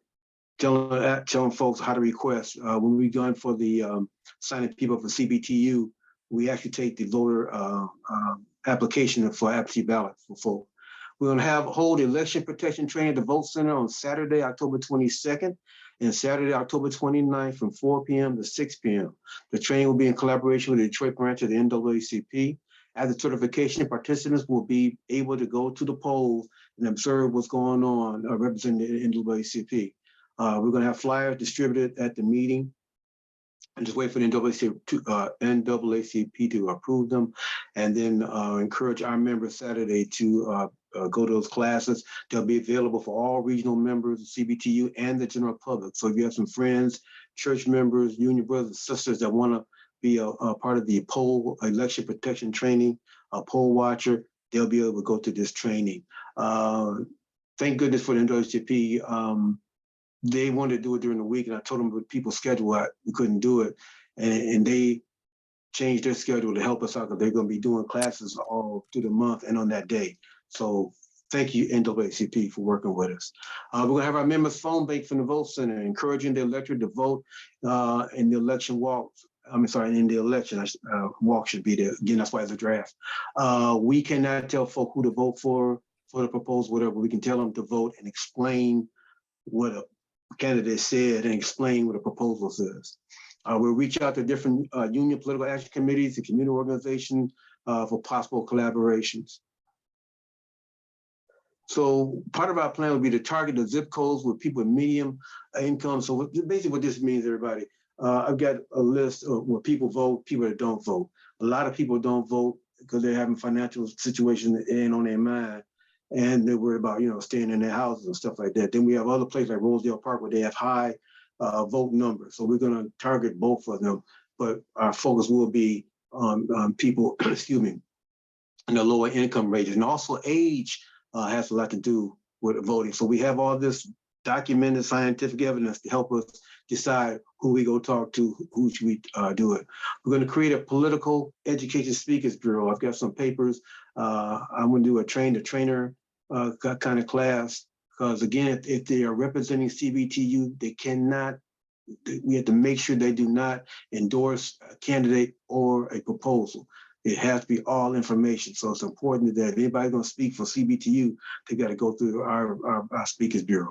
telling folks how to request. When we going for the signing people for CBTU, we actually take the voter application for absentee ballot for folk. We're going to hold election protection training at the Vote Center on Saturday, October 22nd, and Saturday, October 29th from 4 p.m. to 6 p.m. The training will be in collaboration with the Detroit branch of the NAACP. As the certification, participants will be able to go to the polls and observe what's going on, representing the NAACP. We're going to have flyers distributed at the meeting, and just wait for the NAACP to approve them, and then encourage our members Saturday to go to those classes. They'll be available for all regional members of CBTU and the general public. So if you have some friends, church members, union brothers and sisters that want to be a part of the poll election protection training, a poll watcher. They'll be able to go to this training. Thank goodness for the NAACP. They wanted to do it during the week, and I told them with people's schedule, we couldn't do it. And they changed their schedule to help us out because they're going to be doing classes all through the month and on that day. So thank you, NAACP, for working with us. We're going to have our members phone bank from the vote center, encouraging the electorate to vote in the election walk. In the election, walk should be there. Again, that's why it's a draft. We cannot tell folk who to vote for the proposal, whatever. We can tell them to vote and explain what a candidate said and explain what a proposal says. We'll reach out to different union political action committees and community organizations for possible collaborations. So part of our plan would be to target the zip codes with people with medium income. So basically what this means, everybody, I've got a list of where people vote, people that don't vote. A lot of people don't vote because they're having financial situations that ain't on their mind. And they're worried about, staying in their houses and stuff like that. Then we have other places like Rosedale Park where they have high vote numbers. So we're going to target both of them, but our focus will be on people, excuse me, in the lower income ranges. And also age has a lot to do with voting. So we have all this documented scientific evidence to help us decide who we go talk to, who should we do it. We're going to create a political education speakers bureau. I've got some papers. I'm going to do a trainer kind of class, because again, if they are representing CBTU, they cannot, we have to make sure they do not endorse a candidate or a proposal. It has to be all information. So it's important that if anybody's going to speak for CBTU, they got to go through our speakers bureau.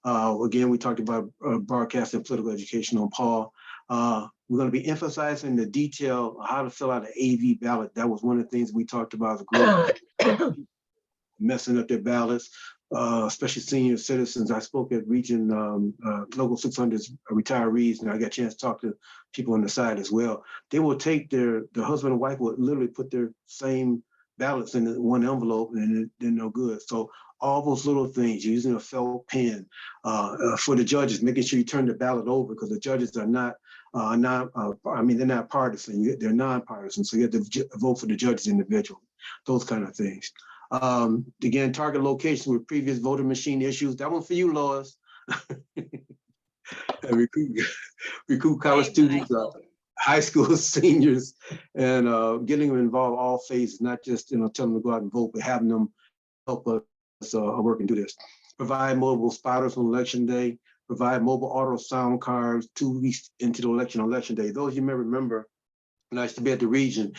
Again, we talked about broadcasting political education on Paul. We're going to be emphasizing the detail of how to fill out an AV ballot. That was one of the things we talked about as a group, messing up their ballots, especially senior citizens. I spoke at Region Local 600 retirees, and I got a chance to talk to people on the side as well. They will take the husband and wife will literally put their same ballots in one envelope, and they're no good. So all those little things, using a felt pen for the judges, making sure you turn the ballot over, because the judges are not, they're not partisan, they're nonpartisan. So you have to vote for the judges individually, those kind of things. Again, target locations with previous voter machine issues. That one for you, Lois. And recruit college students, high school seniors, and getting them involved all phases, not just telling them to go out and vote, but having them help us work and do this. Provide mobile spotters on election day. Provide mobile auto sound cards 2 weeks into the election day. Those you may remember, when I used to be at the region,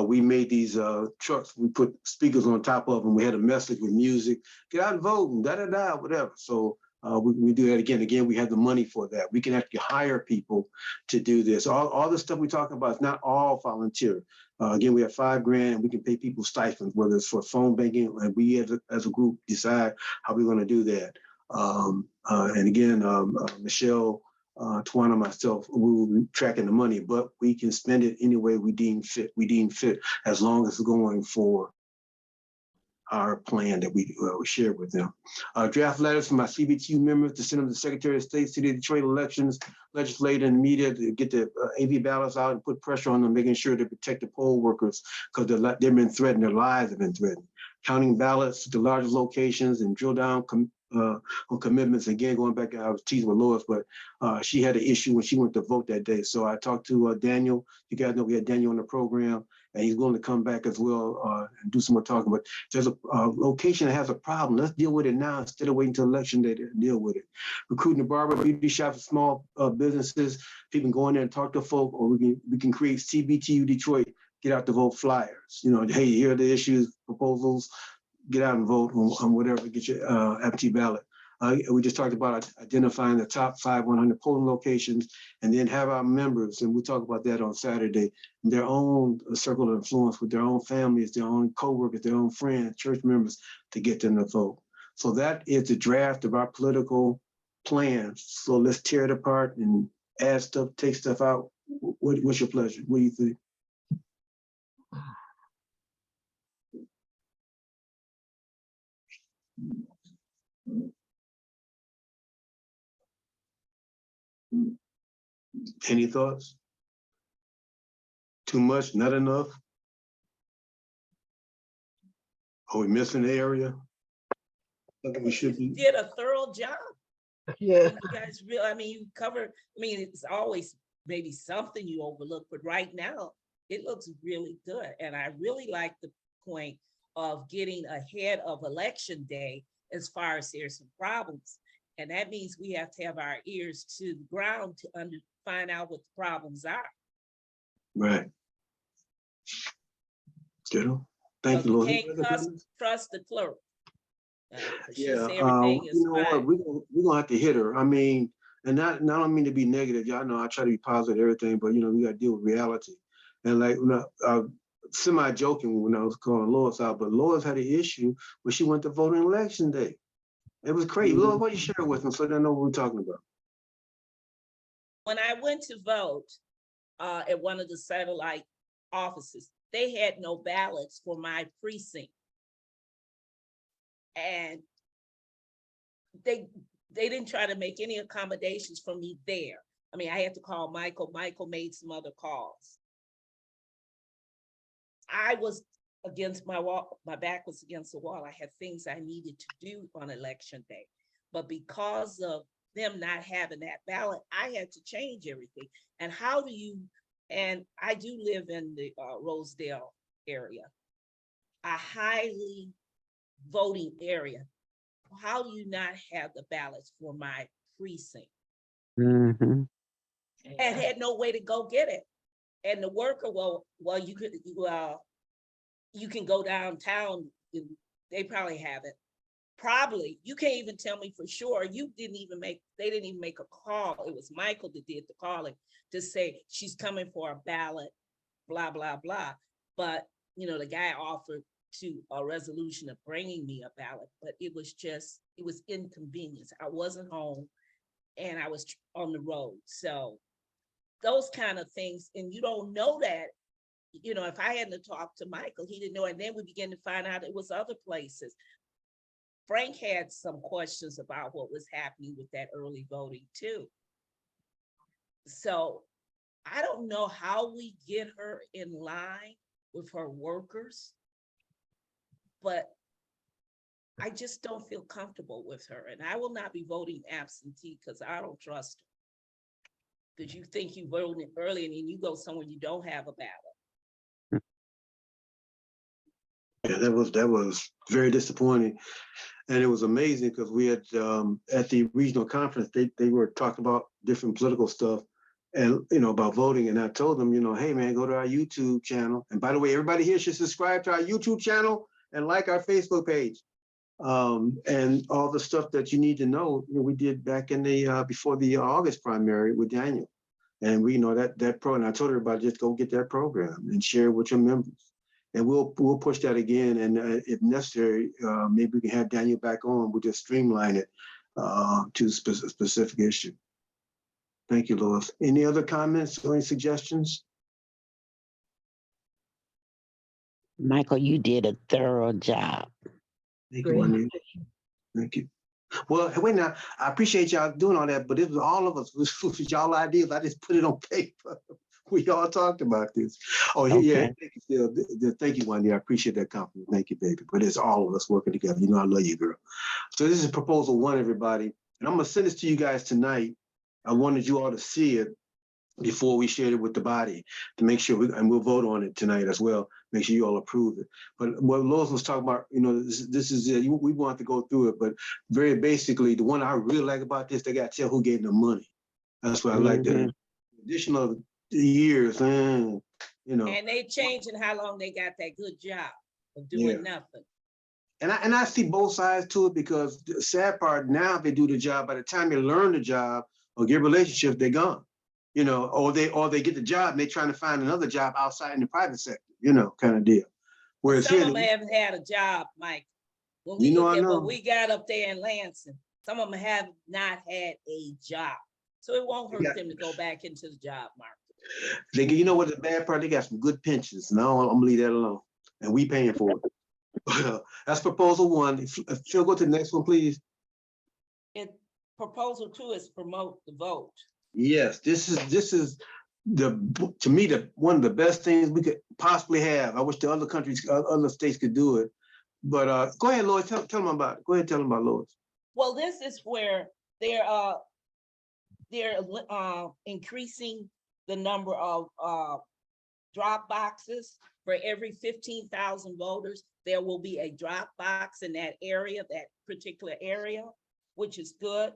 we made these trucks. We put speakers on top of them. We had a message with music, get out and vote, and da-da-da, whatever. So we do that again. Again, we have the money for that. We can actually hire people to do this. All the stuff we talk about is not all volunteer. Again, we have $5,000, and we can pay people stipends, whether it's for phone banking, and we as a group decide how we're going to do that. And again, Michelle, Tawana, myself, we will be tracking the money, but we can spend it any way we deem fit. We deem fit, as long as it's going for our plan that we share with them. Draft letters from my CBTU members to send them to the Secretary of State, City of Detroit elections, legislator, and media to get the AV ballots out and put pressure on them, making sure they protect the poll workers, because they've been threatened, their lives have been threatened. Counting ballots to the largest locations and drill down on commitments. Again, going back, I was teasing with Lois, but she had an issue when she went to vote that day. So I talked to Daniel. You guys know we had Daniel on the program, and he's willing to come back as well and do some more talking. But there's a location that has a problem. Let's deal with it now instead of waiting until election day to deal with it. Recruiting the barber, beauty shops, small businesses. People can go in there and talk to folk, or we can create CBTU Detroit, get out to vote flyers. Hey, here are the issues, proposals. Get out and vote on whatever, get your absentee ballot. We just talked about identifying the top 100 polling locations, and then have our members, and we'll talk about that on Saturday, their own circle of influence with their own families, their own coworkers, their own friends, church members, to get them to vote. So that is the draft of our political plan. So let's tear it apart and add stuff, take stuff out. What's your pleasure? What do you think? Any thoughts? Too much, not enough? Are we missing the area? Something we should You be. did a thorough job. Yeah. You guys really, I mean, you covered, I mean, it's always maybe something you overlook, but right now it looks really good. And I really like the point of getting ahead of election day as far as there's some problems. And that means we have to have our ears to the ground to find out what the problems are. Right. Good. Thank you, You Lord. can't trust the clerk. She'll Yeah, say everything is you know what? fine. We're gonna have to hit her. I mean, and not I don't mean to be negative. Y'all know I try to be positive, everything, but you know, we gotta deal with reality. And like semi-joking when I was calling Lois out, but Lois had an issue when she went to vote on election day. It was crazy. Lois, what you share with them so they know what we're talking about? When I went to vote at one of the satellite offices, they had no ballots for my precinct. And they didn't try to make any accommodations for me there. I mean, I had to call Michael. Michael made some other calls. I was against my wall. My back was against the wall. I had things I needed to do on election day. But because of them not having that ballot, I had to change everything. And how do you, and I do live in the Rosedale area, a highly voting area. How do you not have the ballots for my precinct? Mm-hmm. And had no way to go get it. And the worker, well, you can go downtown. They probably have it. Probably, you can't even tell me for sure. They didn't even make a call. It was Michael that did the calling to say she's coming for a ballot, blah, blah, blah. But, you know, the guy offered to a resolution of bringing me a ballot, but it was inconvenience. I wasn't home and I was on the road. So those kind of things, and you don't know that, you know, if I hadn't talked to Michael, he didn't know. And then we began to find out it was other places. Frank had some questions about what was happening with that early voting too. So I don't know how we get her in line with her workers, but I just don't feel comfortable with her. And I will not be voting absentee because I don't trust her. Because you think you voted early and then you go somewhere you don't have a ballot. Yeah, that was very disappointing. And it was amazing because we had at the regional conference, they were talking about different political stuff and, you know, about voting. And I told them, you know, hey man, go to our YouTube channel. And by the way, everybody here should subscribe to our YouTube channel and like our Facebook page. And all the stuff that you need to know, you know, we did back in the before the August primary with Daniel. And we know that program. I told everybody just go get that program and share it with your members. And we'll push that again. And if necessary, maybe we can have Daniel back on. We'll just streamline it to a specific issue. Thank you, Lois. Any other comments or any suggestions? Michael, you did a thorough job. Thank you, Juanita. Thank you. Well, wait now, I appreciate y'all doing all that, but it was all of us. It was y'all ideas. I just put it on paper. We all talked about this. Oh, okay. Yeah, thank you, Phil. Thank you, Wendy. I appreciate that compliment. Thank you, baby. But it's all of us working together. You know I love you, girl. So this is proposal 1, everybody. And I'm going to send this to you guys tonight. I wanted you all to see it before we shared it with the body to make sure, and we'll vote on it tonight as well. Make sure you all approve it. But what Lois was talking about, you know, this is it. We want to go through it, but very basically, the one I really like about this, they got to tell who gave them money. That's what I like. That additional years, you know. And they changing how long they got that good job of doing nothing. And I see both sides to it, because the sad part now, if they do the job, by the time they learn the job or get relationships, they're gone. You know, or they get the job and they're trying to find another job outside in the private sector, you know, kind of deal. Whereas some here, of them haven't had a job, Mike. When we you know, look at I know. what we got up there in Lansing, some of them have not had a job. So it won't hurt them to go back into the job market. They, you know what the bad part? They got some good pensions. No, I'm gonna leave that alone. And we paying for it. That's proposal 1. If you'll go to the next one, please. Proposal 2 is promote the vote. Yes, this is to me, one of the best things we could possibly have. I wish the other countries, other states could do it. But go ahead, Lois, tell them about it. Go ahead, tell them about Lois. Well, this is where they're increasing the number of drop boxes. For every 15,000 voters, there will be a drop box in that area, that particular area, which is good.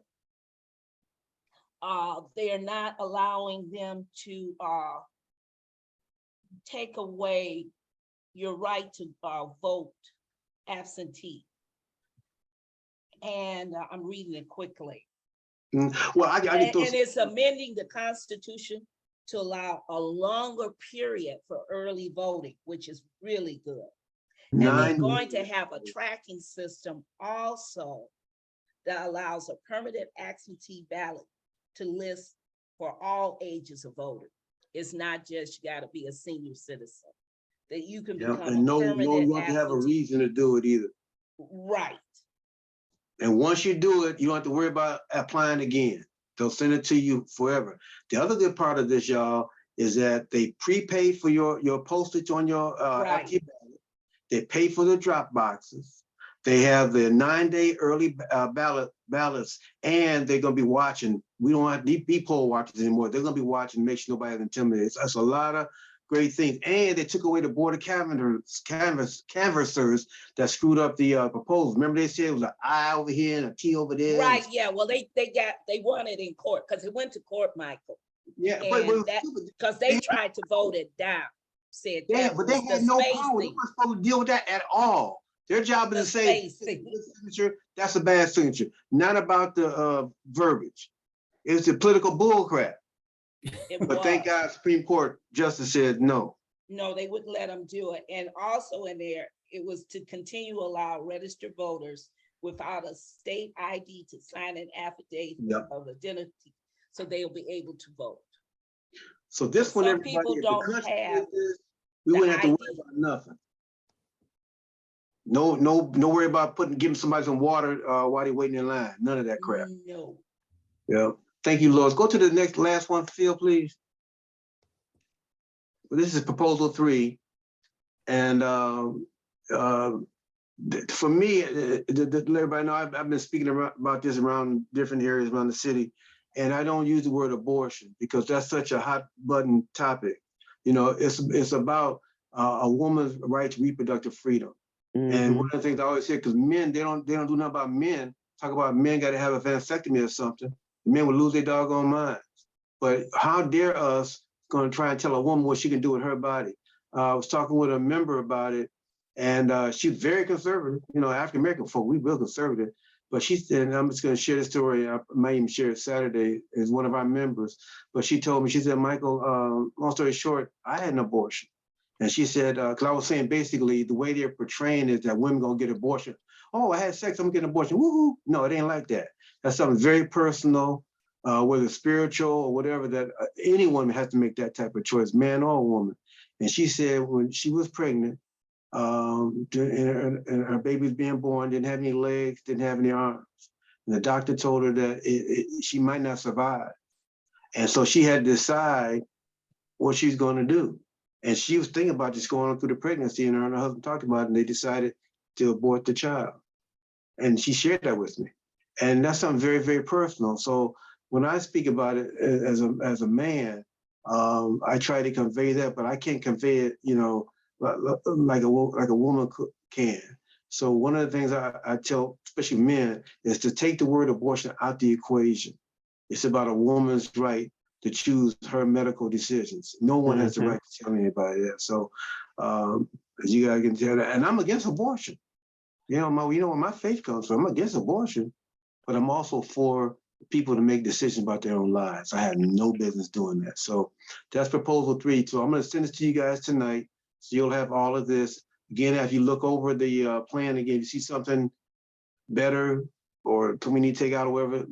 They are not allowing them to take away your right to vote absentee. And I'm reading it quickly. Well, I And it's amending the Constitution to allow a longer period for early voting, which is really good. And they're going to have a tracking system also that allows a permanent absentee ballot to list for all ages of voters. It's not just you got to be a senior citizen, that you can become and a permanent you have to have a absentee. reason to do it either. Right. And once you do it, you don't have to worry about applying again. They'll send it to you forever. The other good part of this, y'all, is that they prepay for your postage on your absentee ballot. They pay for the drop boxes. They have the 9-day early ballots, and they're going to be watching. We don't have to be poll watchers anymore. They're going to be watching, make sure nobody's intimidated. That's a lot of great things. And they took away the board of canvassers that screwed up the proposal. Remember they said it was an I over here and a T over there. Right. Yeah. Well, they won it in court because it went to court, Michael. Yeah, because they tried to vote it down. Said but they had no power. They weren't supposed to deal with that at all. Their job is to say signature, that's a bad signature. Not about the verbiage. It's the political bullcrap. But thank God Supreme Court justice said no. No, they wouldn't let them do it. And also in there, it was to continue allow registered voters without a state ID to sign an affidavit of identity, so they'll be able to vote. So this one, some people don't have. We wouldn't have to worry about nothing. No worry about giving somebody some water while they're waiting in line. None of that crap. No. Yeah. Thank you, Lois. Go to the last one, Phil, please. Well, this is proposal 3. And for me, let everybody know, I've been speaking about this around different areas around the city. And I don't use the word abortion because that's such a hot button topic. You know, it's about a woman's right to reproductive freedom. And one of the things I always hear, because men, they don't do nothing about men. Talk about men got to have a vasectomy or something. Men would lose their doggone minds. But how dare us going to try and tell a woman what she can do with her body? I was talking with a member about it, and she's very conservative. You know, African American folk, we real conservative. But she said, and I'm just going to share the story. I might even share it Saturday as one of our members. But she told me, she said, Michael, long story short, I had an abortion. And she said, because I was saying basically the way they're portraying is that women gonna get abortion. Oh, I had sex, I'm getting an abortion. Woohoo! No, it ain't like that. That's something very personal, whether spiritual or whatever. That any woman has to make that type of choice, man or woman. And she said when she was pregnant, and her baby was being born, didn't have any legs, didn't have any arms, and the doctor told her that she might not survive, and so she had to decide what she's going to do. And she was thinking about just going on through the pregnancy, and her and her husband talked about it, and they decided to abort the child. And she shared that with me. And that's something very, very personal. So when I speak about it as a man, I try to convey that, but I can't convey it, you know, like a woman can. So one of the things I tell, especially men, is to take the word abortion out the equation. It's about a woman's right to choose her medical decisions. No one has the right to tell anybody that. So as you guys can tell that, and I'm against abortion. You know, where my faith comes from. I'm against abortion, but I'm also for people to make decisions about their own lives. I have no business doing that. So that's proposal 3. So I'm going to send it to you guys tonight. So you'll have all of this. Again, if you look over the plan again, you see something better or we need to take out or whatever,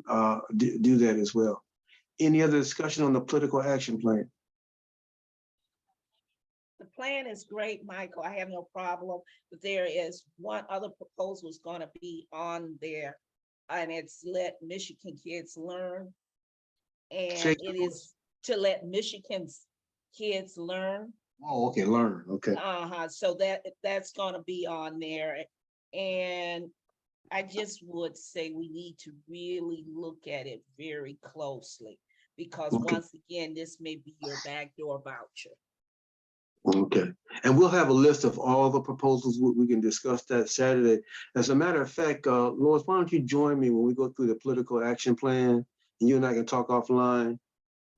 do that as well. Any other discussion on the political action plan? The plan is great, Michael. I have no problem, but there is one other proposal is going to be on there, and it's Let Michigan Kids Learn. And it is to let Michigan's kids learn. Oh, okay, learn, okay. So that's gonna be on there. And I just would say we need to really look at it very closely, because Okay. once again, this may be your backdoor voucher. Okay, and we'll have a list of all the proposals. We can discuss that Saturday. As a matter of fact, Lois, why don't you join me when we go through the political action plan, and you and I can talk offline,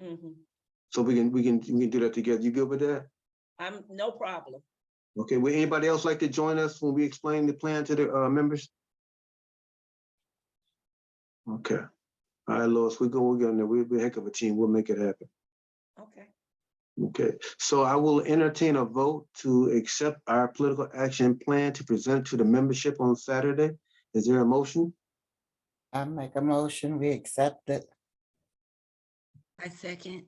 Mhm. so we can do that together. You good with that? I'm no problem. Okay, would anybody else like to join us when we explain the plan to the members? Okay, all right, Lois, we're going there. We're a heck of a team. We'll make it happen. Okay. Okay, so I will entertain a vote to accept our political action plan to present to the membership on Saturday. Is there a motion? I make a motion, we accept it. I second.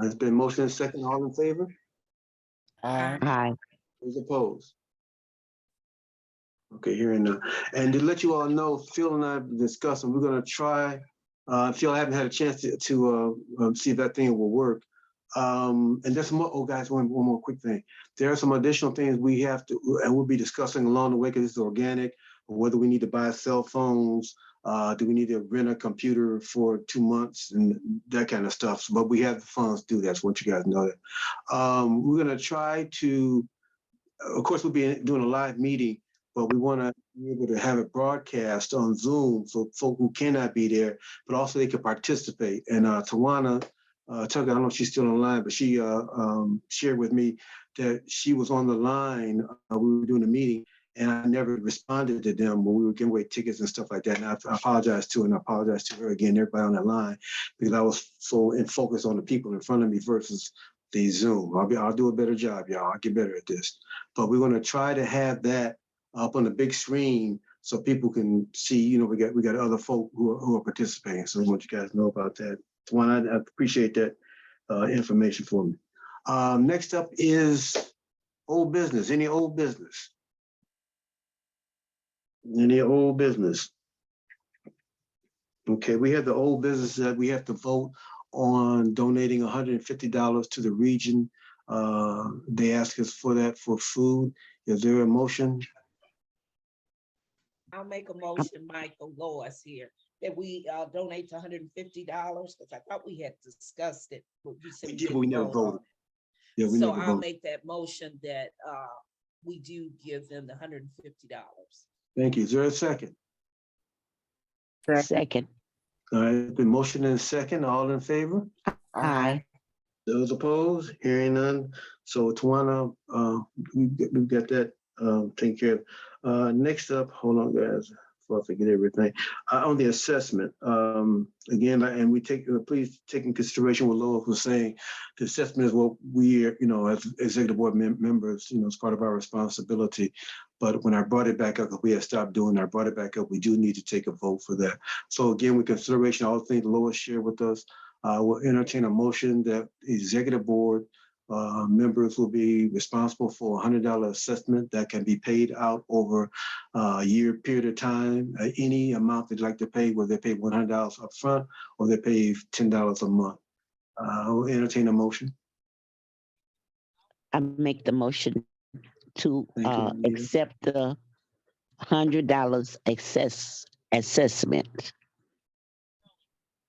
It's been motion and second. All in favor? Aye. Aye. Those opposed? Okay, hearing none. And to let you all know, Phil and I have been discussing, we're gonna try, Phil, I haven't had a chance to see if that thing will work. And there's some more, oh guys, one more quick thing. There are some additional things we have to, and we'll be discussing along the way, because it's organic, whether we need to buy cell phones, do we need to rent a computer for 2 months and that kind of stuff. But we have the funds to do that, so I want you guys to know that. We're gonna try to, of course, we'll be doing a live meeting, but we want to be able to have it broadcast on Zoom so folk who cannot be there, but also they can participate. And Tawana Tucker, I don't know if she's still online, but she shared with me that she was on the line. We were doing a meeting, and I never responded to them when we were giving away tickets and stuff like that. And I apologize to her, and I apologize to her again, everybody on that line, because I was so in focus on the people in front of me versus the Zoom. I'll do a better job, y'all. I'll get better at this. But we're going to try to have that up on the big screen so people can see, you know, we got other folk who are participating. So I want you guys to know about that. One, I appreciate that information for me. Next up is old business. Any old business? Any old business? Okay, we have the old business that we have to vote on donating $150 to the region. They ask us for that for food. Is there a motion? I'll make a motion, Michael Lois here, that we donate to $150, because I thought we had discussed it. But you said We we did, but we didn't never vote on voted. it. Yeah, we So never I'll voted. make that motion that we do give them the $150. Thank you. Is there a second? Second. All right, the motion and second, all in favor? Aye. Those opposed? Hearing none. So Tawana, we've got that taken care of. Next up, hold on, guys, before I forget everything. On the assessment, again, and we take, please take in consideration what Lois was saying. The assessment is what we, you know, as executive board members, you know, it's part of our responsibility. But when I brought it back up, because we had stopped doing it, I brought it back up, we do need to take a vote for that. So again, with consideration, all the things Lois shared with us, we'll entertain a motion that the executive board members will be responsible for a $100 assessment that can be paid out over a year period of time. Any amount they'd like to pay, whether they pay $100 up front or they pay $10 a month. I'll entertain a motion. I make the motion to Thank you, Anita. accept the $100 assessment.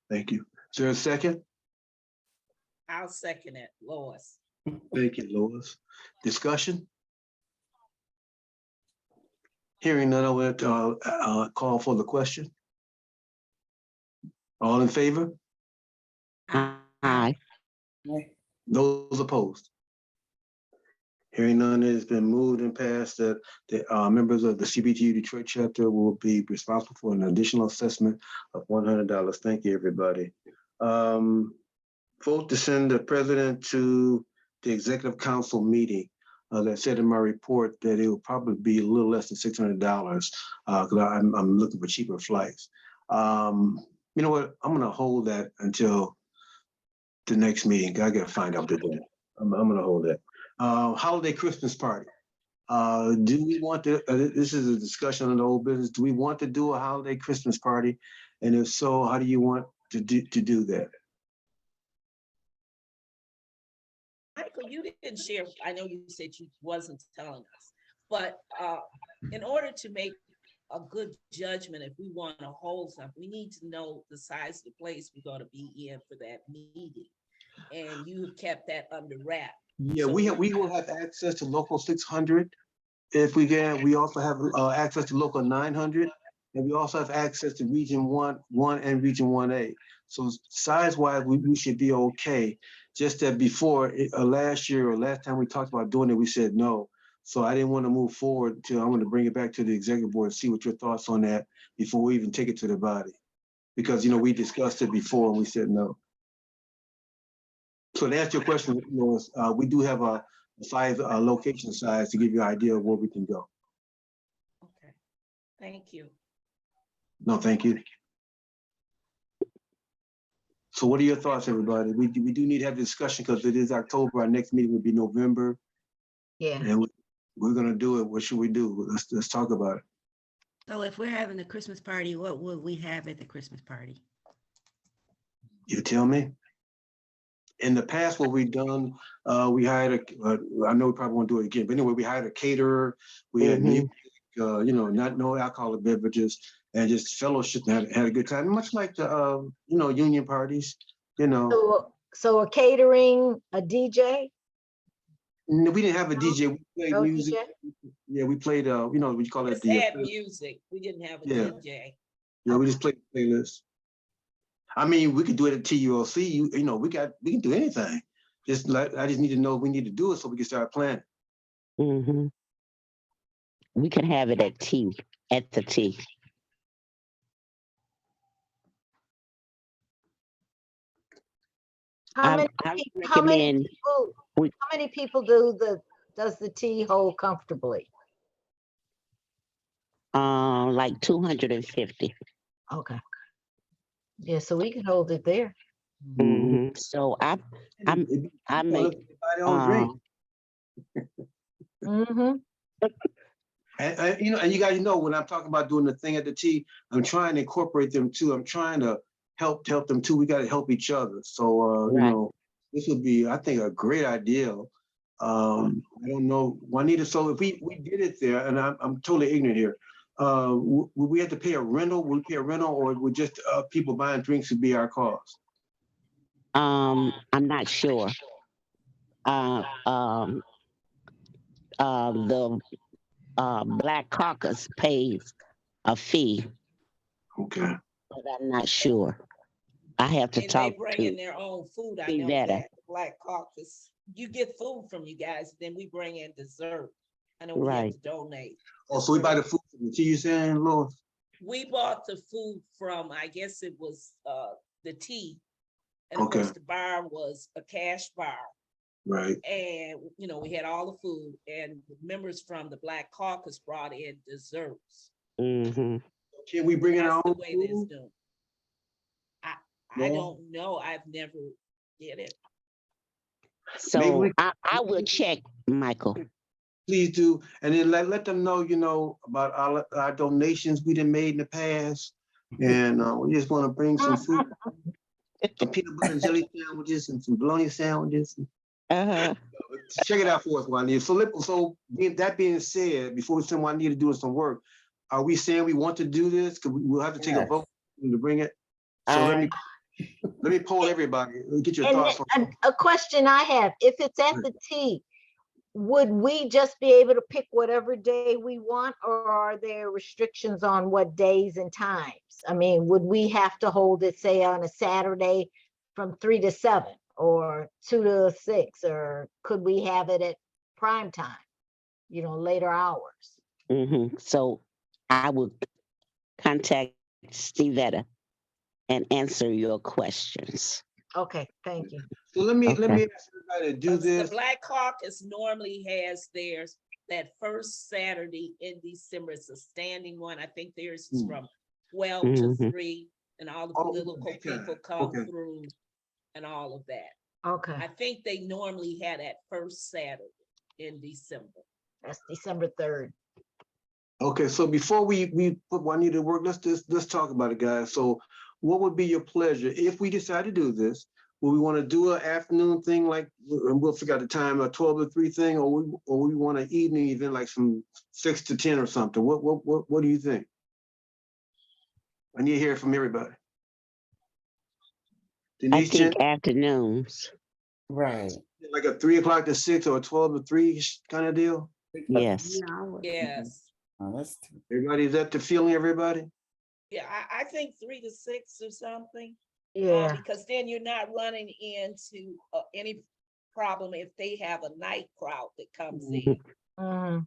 Thank you. Is there a second? I'll second it, Lois. Thank you, Lois. Discussion? Hearing none, I will call for the question. All in favor? Aye. Those opposed? Hearing none, it has been moved and passed that the members of the Cbtu Detroit chapter will be responsible for an additional assessment of $100. Thank you, everybody. Vote to send the president to the executive council meeting. As I said in my report, that it will probably be a little less than $600 because I'm looking for cheaper flights. You know what? I'm going to hold that until the next meeting. I got to find out today. I'm going to hold that. Holiday Christmas party. Do we want to, this is a discussion on the old business. Do we want to do a holiday Christmas party? And if so, how do you want to do that? Michael, you didn't share, I know you said you wasn't telling us, but in order to make a good judgment, if we want to hold something, we need to know the size of the place we're going to be in for that meeting. And you have kept that under wrap. Yeah, So we will have access to local 600 if we can. We also have access to local 900, and we also have access to region 1 and region 1A. So size-wise, we should be okay. Just that before last year or last time we talked about doing it, we said no. So I didn't want to move forward till I want to bring it back to the executive board and see what your thoughts on that before we even take it to the body. Because, you know, we discussed it before and we said no. So to answer your question, Lois, we do have a size, location size to give you an idea of where we can go. okay, thank you. No, thank you. So what are your thoughts, everybody? We do need to have a discussion because it is October. Our next meeting will be November. Yeah. And we're gonna do it. What should we do? Let's talk about it. So if we're having a Christmas party, what would we have at the Christmas party? You tell me. In the past, what we've done, we hired I know we probably won't do it again, but anyway, we hired a caterer. We had music, you know, no alcoholic beverages, and just fellowship and had a good time, much like the, you know, union parties, you know. So a catering, a DJ? No, we didn't have a DJ. We played No music. DJ? Yeah, we played, you know, what you call it? Just had music. We didn't have a DJ. Yeah, we just played the playlist. I mean, we could do it at TULC. You know, we can do anything. Just like I just need to know we need to do it so we can start planning. Mm-hmm. We can have it at the T. How many people does the tea hold comfortably? Like 250. Okay. Yeah, so we can hold it there. Mm-hmm. So I make Mm-hmm. And you know, and you guys know when I'm talking about doing the thing at the T, I'm trying to incorporate them too. I'm trying to help them too. We got to help each other. So you know, this would be, I think, a great idea. I don't know, Juanita. So if we did it there, and I'm totally ignorant here, would we have to pay a rental? Would we pay a rental, or would just people buying drinks would be our cost? I'm not sure. The Black Caucus pays a fee. Okay. But I'm not sure. I have to talk they bring to in their own food. I know Vetta. that. Black Caucus. You get food from you guys, then we bring in dessert. I know we have to donate. Oh, so we buy the food from the T, you saying, Lois? We bought the food from, I guess it was the tea. And of course the bar was a cash bar. Right. And, you know, we had all the food, and members from the Black Caucus brought in desserts. Mm-hmm. Can we bring in our own way that's done. I don't know. I've never did it. So I will check, Michael. Please do. And then let them know, you know, about our donations we done made in the past. And we just want to bring some food. Some peanut butter and jelly sandwiches and some bologna sandwiches. Check it out for us, Juanita. So that being said, before we send Juanita doing some work, are we saying we want to do this? Because we'll have to take a vote to bring it. So let me poll everybody. Get your thoughts on a question I have: if it's at the T, would we just be able to pick whatever day we want, or are there restrictions on what days and times? I mean, would we have to hold it, say, on a Saturday from 3 to 7 or 2 to 6, or could we have it at prime time, you know, later hours? Mm-hmm. So I will contact Vetta and answer your questions. Okay, thank you. So let me ask everybody to do this. The Black Caucus normally has theirs that first Saturday in December. It's a standing one. I think theirs is from 12 to 3, and all the political people come through and all of that. Okay. I think they normally had that first Saturday in December. That's December 3rd. Okay, so before we put Juanita to work, let's talk about it, guys. So what would be your pleasure if we decide to do this? will we want to do an afternoon thing like, and we'll figure out the time, a 12 to 3 thing, or we want an evening event like some 6 to 10 or something? What do you think? I need to hear from everybody. I Denise, think Jen, Right. afternoons. like a 3 o'clock to 6 or a 12 to 3 kind of deal? Yes. Yes. Oh, that's Everybody, is that the feeling, everybody? Yeah, I think 3 to 6 or something. Yeah, Because then you're not running into any problem if they have a night crowd that comes in. mhm.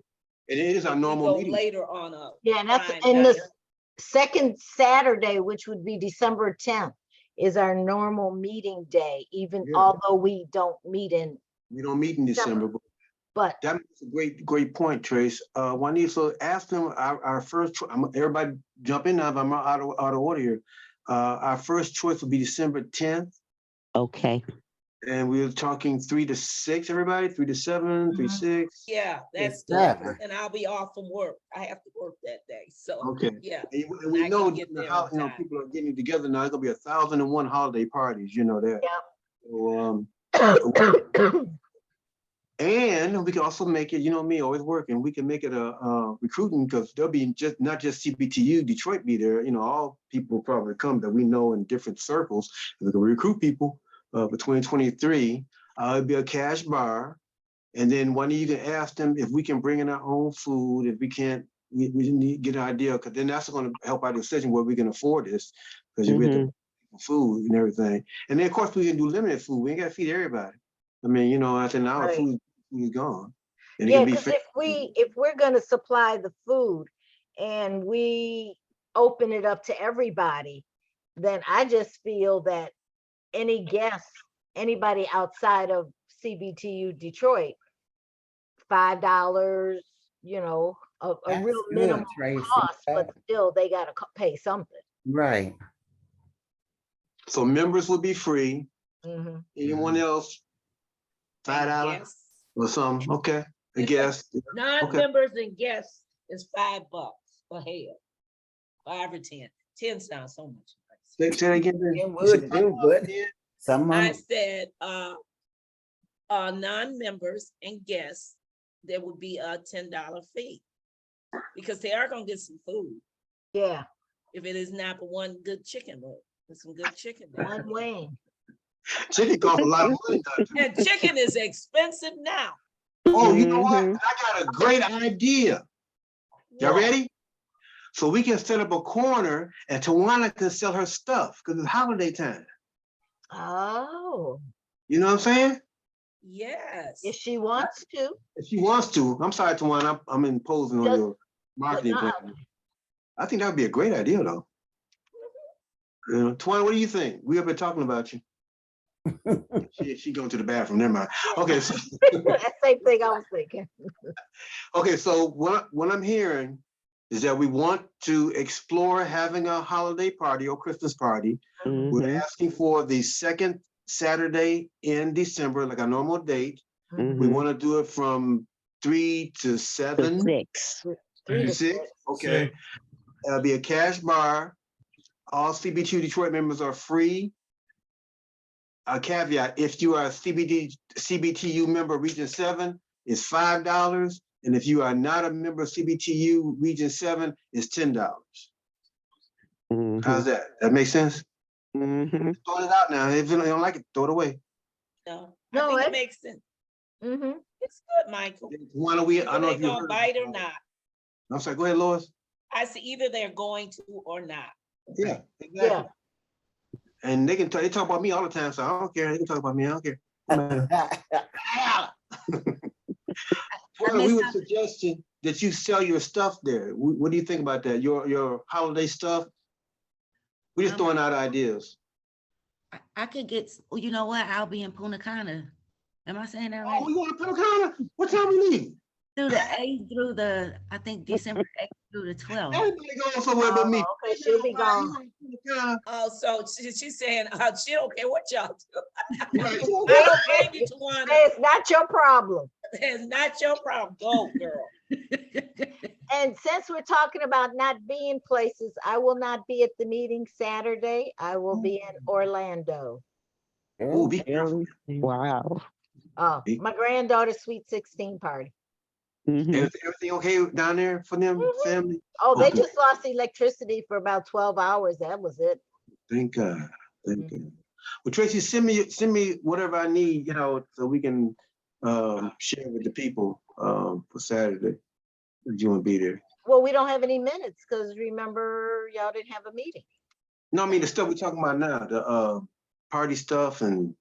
It is our If we normal go meeting. later on a Yeah, and that's, prime and time. the second Saturday, which would be December 10th, is our normal meeting day, even Yeah. although we don't meet in, We don't meet in December, but but that makes a great point, Trace. Juanita, so ask them our first, everybody jump in now if I'm out of order here. Our first choice will be December 10th. Okay. And we're talking 3 to 6, everybody, 3 to 7, 3 to 6. Yeah, that's Yeah. good. And I'll be off from work. I have to work that day. So, Okay. yeah. And we I know, can get there on time. people are getting together now. It's gonna be 1,001 holiday parties, you know that. yeah. So, and we can also make it, you know me, always working. We can make it a recruiting, because there'll be not just CBTU Detroit be there. You know, all people probably come that we know in different circles. We can recruit people for 2023. It'll be a cash bar, and then one of you can ask them if we can bring in our own food. If we can't, we need to get an idea, because then that's going to help our decision where we can afford this, because we have to food and everything. And then of course we can do limited food. We ain't got to feed everybody. I mean, you know, after an hour, Right. food is gone. And it Yeah, can be because fair. if we're gonna supply the food and we open it up to everybody, then I just feel that any guest, anybody outside of CBTU Detroit, $5, you know, a That's real good, minimum Tracy. cost, but still they gotta pay something. Right. So members will be free. Mhm. Anyone else? $5 Yes. or something. Okay. I guess. Non-members and guests is $5 a head. 5 or 10. 10 sounds so much. Say that again. Ben. It You would said do, but some I of said, non-members and guests, there would be a $10 fee. Because they are gonna get some food. Yeah, If it is not for one good chicken leg, there's some good chicken there. one wing. chicken costs a lot of money. And chicken is expensive now. Oh, you know what? I got a great idea. Y'all What? ready? So we can set up a corner and Tawana can sell her stuff because it's holiday time. Oh, You know what I'm saying? Yes. if she wants to. If she wants to. I'm sorry, Tawana, I'm imposing on Just- your marketing no. plan. I think that would be a great idea, though. You know, Tawana, what do you think? We have been talking about you. she going to the bathroom. Never mind. Okay, so That same thing I was thinking. okay, so what I'm hearing is that we want to explore having a holiday party or Christmas party. We're asking for the second Saturday in December, like a normal date. We want to do it from 3 to 7. 6. 3 to 6. Okay. It'll be a cash bar. All CBTU Detroit members are free. A caveat, if you are a CBTU member Region 7, it's $5. And if you are not a member of CBTU Region 7, it's $10. How's that? That makes sense? Throw it out now. If you don't like it, throw it away. No, No, I think it- it makes sense. Mhm. It's good, Michael. Why don't we, I Either don't know they're if you gonna heard. bite or not. I'm sorry, go ahead, Lois. I see either they're going to or not. Yeah, exactly. Yeah. And they talk about me all the time, so I don't care. They can talk about me, I don't care. No matter. Well, we were suggesting that you sell your stuff there. What do you think about that? Your holiday stuff? We're just throwing out ideas. I could get, you know what? I'll be in Punta Cana. Am I saying that Oh, right? we want to Punta Cana? What time we leave? Through the 8th through the, I think December 8th through the 12th. Everybody going somewhere but me. Oh, okay, she'll be gone. Oh, so she's saying, she don't care what y'all do. Right. I don't blame you, Tawana. Hey, it's not your problem. It's not your problem. Go, girl. And since we're talking about not being places, I will not be at the meeting Saturday. I will be in Orlando. Oh, be careful. Wow. Oh, my granddaughter's sweet 16 party. Mhm. Everything okay down there for them, family? Oh, they Okay. just lost electricity for about 12 hours. That was it. Thank God. Thank God. Well, Tracy, send me whatever I need, so we can share with the people for Saturday. If you want to be there. Well, we don't have any minutes because remember, y'all didn't have a meeting. No, I mean the stuff we're talking about now, the party stuff and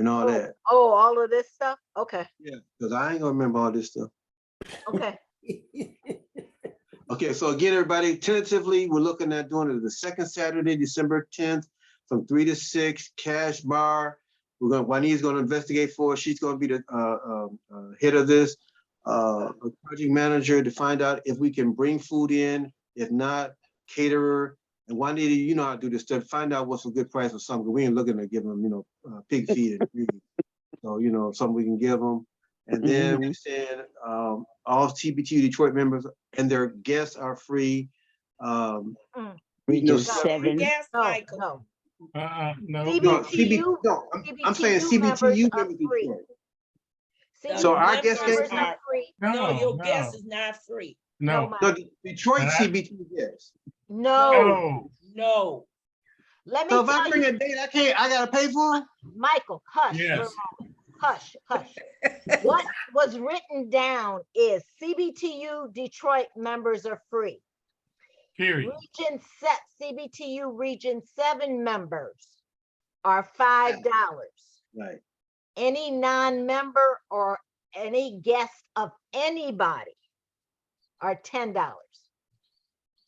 all that. Oh, all of this stuff? Okay, Yeah, because I ain't gonna remember all this stuff. okay. Okay, so again, everybody, tentatively, we're looking at doing it the second Saturday, December 10th, from 3 to 6, cash bar. Juanita's gonna investigate for us. She's gonna be the head of this, a project manager to find out if we can bring food in, if not, caterer. And Juanita, you know how to do this stuff. Find out what's a good price or something. We ain't looking to give them, pig feed and grease. So, something we can give them. And then we said all Cbtu Detroit members and their guests are free. Region No, 7. Yes, No, Michael. no. No. CBTU, I'm saying CBTU members free. Detroit. The So our guest members can't are- free. No, your No. guest is not free. No, Mike. No, Detroit Uh-huh. CBT yes. No, no. No. let me So if I tell bring you, a date, I gotta pay for it? Michael, hush for a Yes. moment. Hush, hush. What was written down is CBTU Detroit members are free. Period. CBTU Region 7 members are $5. Right. Any non-member or any guest of anybody are $10.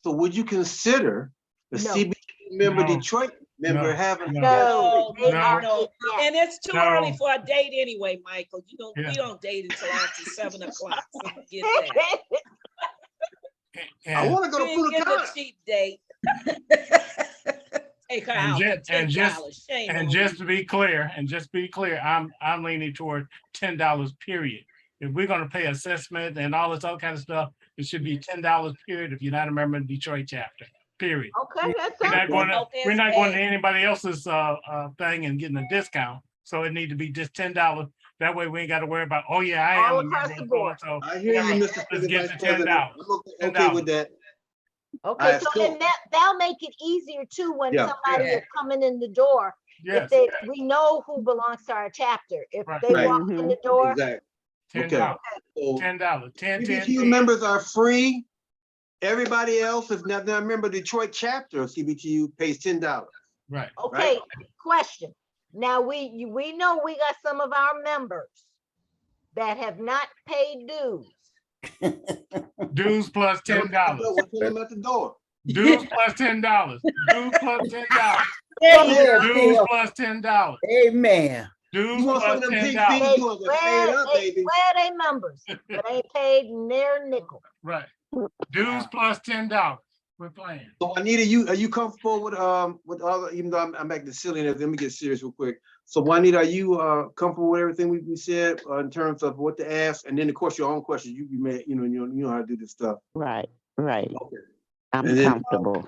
So would you consider the No. CBT member, No. Detroit member No. having No. a guest No, free? They No. are no. a guest. And it's too No. early for a date anyway, Michael. Yeah. We don't date until after 7 o'clock. So get that. I And, want to go You to ain't Punta getting a Cana. cheap date. Take her And out ju- for and just- $10. Shame and on just you. to be clear, I'm leaning toward $10 period. If we're gonna pay assessment and all this other kind of stuff, it should be $10 period if you're not a member of the Detroit chapter, period. Okay, that's We're not going to, Oh, we're not going to that's anybody else's thing and getting a discount. So it need to be just $10. That way we ain't got to worry about, oh yeah, I am All a across member the of board. so. I hear you, Mr. Let's Speaker get Vice the President. $10. I'm okay with that. Okay, Alright, so so- and that'll make it easier too when Yeah. somebody is coming in the door. Yes, We know who belongs to our chapter. If Right. they Right. walk in the door, Exactly. $10, So $10, 10, 10, CBTU 10. members are free. Everybody else, if not a member of Detroit chapter of CBTU, pays $10. Right. okay, question. Now, we know we got some of our members that have not paid dues. Dues plus $10. We'll put them at the door. Dues plus $10. Dues plus $10. There you go, Dues Phil. plus $10. Amen. Dues You want some plus of them pig $10. feet? You want to pay it up, baby. Where they members, but ain't paid near nickel. Right. Dues plus $10. We're playing. So Juanita, are you comfortable with all, even though I'm acting silly, and let me get serious real quick. So Juanita, are you comfortable with everything we said in terms of what to ask? And then of course your own questions, you may, you know how to do this stuff. Right, right. Okay. I'm And then, comfortable.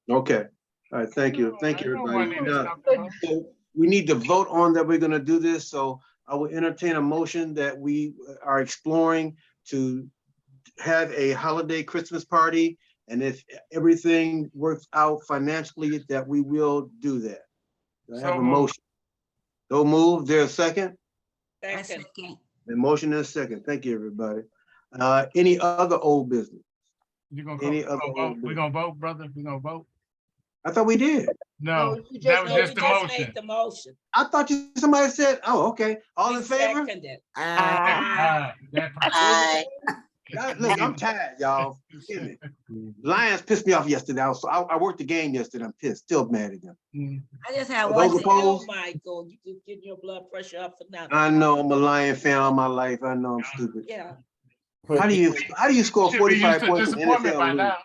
Okay. All right, thank you. Thank you, I know everybody. Juanita's Now, comfortable. so we need to vote on that we're gonna do this, so I will entertain a motion that we are exploring to have a holiday Christmas party, and if everything works out financially, that we will do that. Do I have So a moved. motion? So move, there a second? I Second. second. The motion is second, thank you, everybody. Any other old business? You gonna Any vote? other We're old gonna vote, brother? We're gonna vote? I thought we did. No, you that was No, you just the just motion. made the motion. I thought somebody said, oh, okay, all We in favor? seconded. That part. Aye. Look, I'm tired, y'all. Forgive me. Lions pissed me off yesterday. I worked the game yesterday. I'm pissed, still mad at them. Mm. I just have Those one opposed? thing. Oh, Michael, you just getting your blood pressure up for nothing. I know I'm a Lion fan all my life. I know I'm stupid. Yeah. How do you score You should be 45 used to points in disappointment by NFL league? now.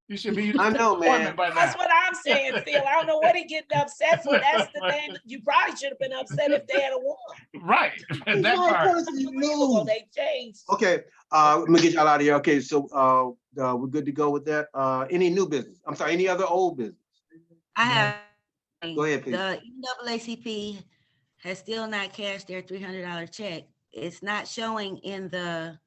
You should be used I to know, disappointment man. by now. That's what I'm saying, Phil. I don't know what he getting upset for. That's the thing. You probably should have been upset if they had a won. Right, that It's more part. important you Unbelievable, lose. they changed. Okay, let me get y'all out of here. Okay, so we're good to go with that. Any new business? I'm sorry, any other old business? I have. Go ahead, please. The NAACP has still not cashed their $300 check. It's not showing in the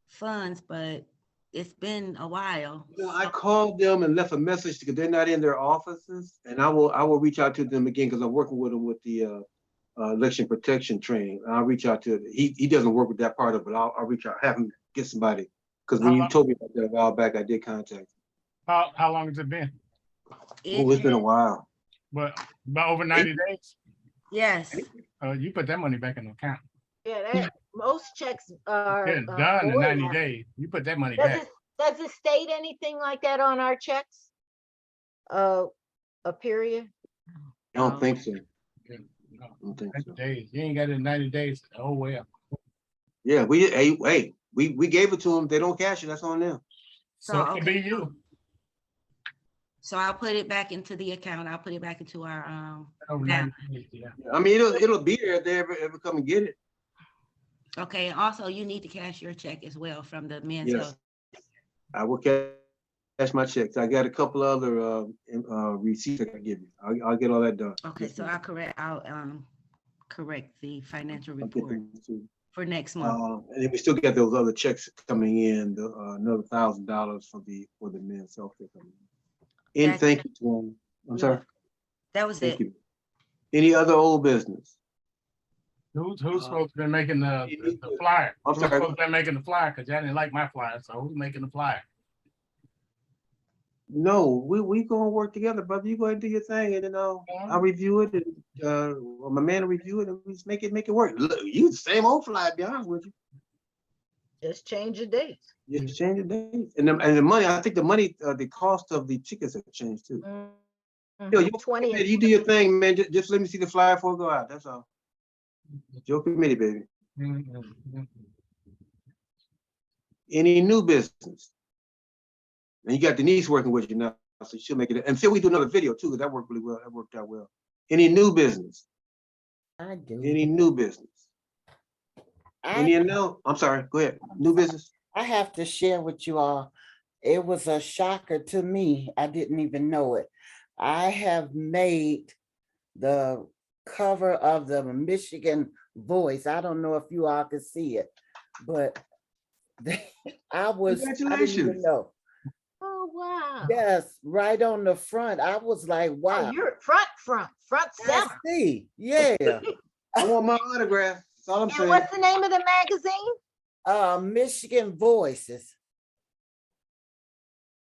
funds, but it's been a while. You know, I called them and left a message because they're not in their offices, and I will reach out to them again because I'm working with them with the election protection training. I'll reach out to he doesn't work with that part of it. I'll reach out, have him get somebody, because when you told me about that a while back, I did contact him. How long has it been? It's been a while. But about over 90 days? Yes. You put that money back in the account. Yeah, most checks are. It's done in more 90 than that. days. You put that money Does back. does it state anything like that on our checks? A period? I don't think so. Yeah, no, I don't think 90 so. days. You ain't got it in 90 days. Oh, well. Yeah, we gave it to them. They don't cash it. That's on them. So it could be you. So I'll put it back into the account. I'll put it back into our, Over Yeah. 90 days, yeah. I mean, it'll be there if they ever come and get it. okay, and also you need to cash your check as well from the men's Yes. health. I will cash my checks. I got a couple other receipts I can give you. I'll get all that done. Okay, so I'll correct the financial I'll get report them too. for next month. And then we still got those other checks coming in, another $1,000 for the men's health care coming in. And That's- thank you to them. I'm sorry. That was Thank it. you. Any other old business? Who's supposed to be making the flyer? I'm Who's sorry. supposed to be making the flyer? Because y'all didn't like my flyer, so who's making the flyer? No, we gonna work together, brother. You go ahead and do your thing, and then I'll review it, and my man will review it, and we just make it work. Look, you the same old fly, to be honest with you. Just change the dates. Just change the dates, and the money. I think the money, the cost of the tickets have changed too. Yo, you 20 and you do your thing, man. Just let me see the flyer before we go out. That's all. Your committee, baby. Any new business? And you got Denise working with you now, so she'll make it. And Phil, we do another video too, because that worked really well. That worked out well. Any new business? I do. Any new business? I'm sorry. Go ahead. New business. I have to share with you all. It was a shocker to me. I didn't even know it. I have made the cover of the Michigan Voice. I don't know if you all can see it, but I didn't even know. Oh, wow. Yes, right on the front. I was like, wow. Oh, you're front center. See, yeah. I want my autograph. That's all I'm And saying. what's the name of the magazine? Michigan Voices.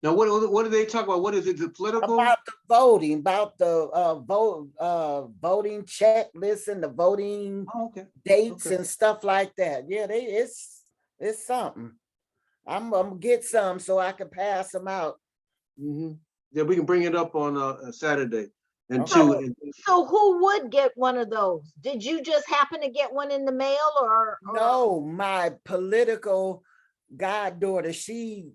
Now, what do they talk about? What is it? The political? About the voting, about the voting checklist and the voting dates and stuff like that. Yeah, it's something. I'm gonna get some so I can pass them out. Yeah, we can bring it up on a Saturday. And So who would get one of those? Did you just happen to get one in the mail or? No, my political goddaughter, she's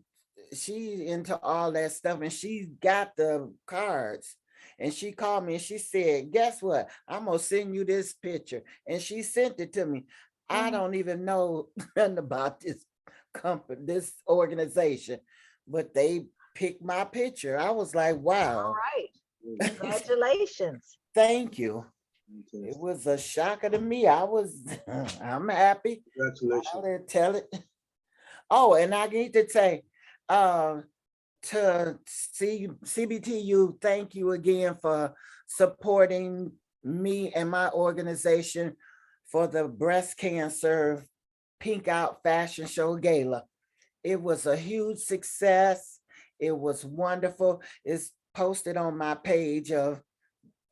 into all that stuff, and she got the cards, and she called me and she said, guess what, I'm gonna send you this picture, and she sent it to me. I don't even know nothing about this company, this organization, but they picked my picture. I was like, wow. All right. Congratulations. Thank you. It was a shocker to me. I'm happy. Congratulations. I'll tell it. Oh, and I need to say, to CBTU, thank you again for supporting me and my organization for the breast cancer Pink Out Fashion Show Gala. It was a huge success. It was wonderful. It's posted on my page of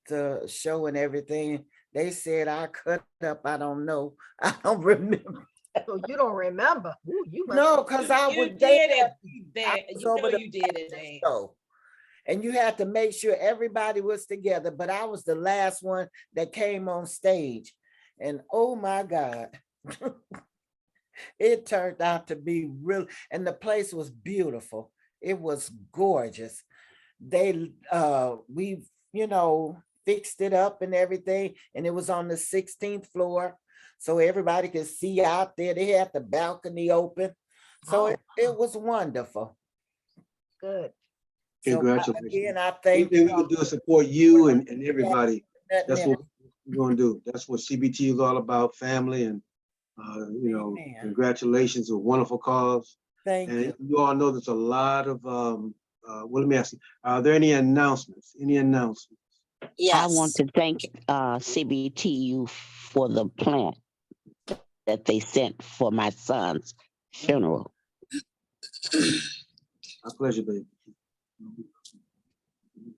the show and everything. They said I cut up. I don't know. I don't remember. So you don't remember? Ooh, you must No, because I was You there. did it. I was You over know the you did it, man. show. And you had to make sure everybody was together, but I was the last one that came on stage. And oh my God, it turned out to be real, and the place was beautiful. It was gorgeous. We fixed it up and everything, and it was on the 16th floor, so everybody could see out there. They had the balcony open, so it was wonderful. Good. Congratulations. So again, I thank Anything we can do to support you and everybody. That's what we're gonna do. That's what CBT is all about, family, and Amen. congratulations, a wonderful cause. Thank And you. you all know there's a lot of well, let me ask you, are there any announcements? Any announcements? I want Yes. to thank CBTU for the plant that they sent for my son's funeral. My pleasure, baby.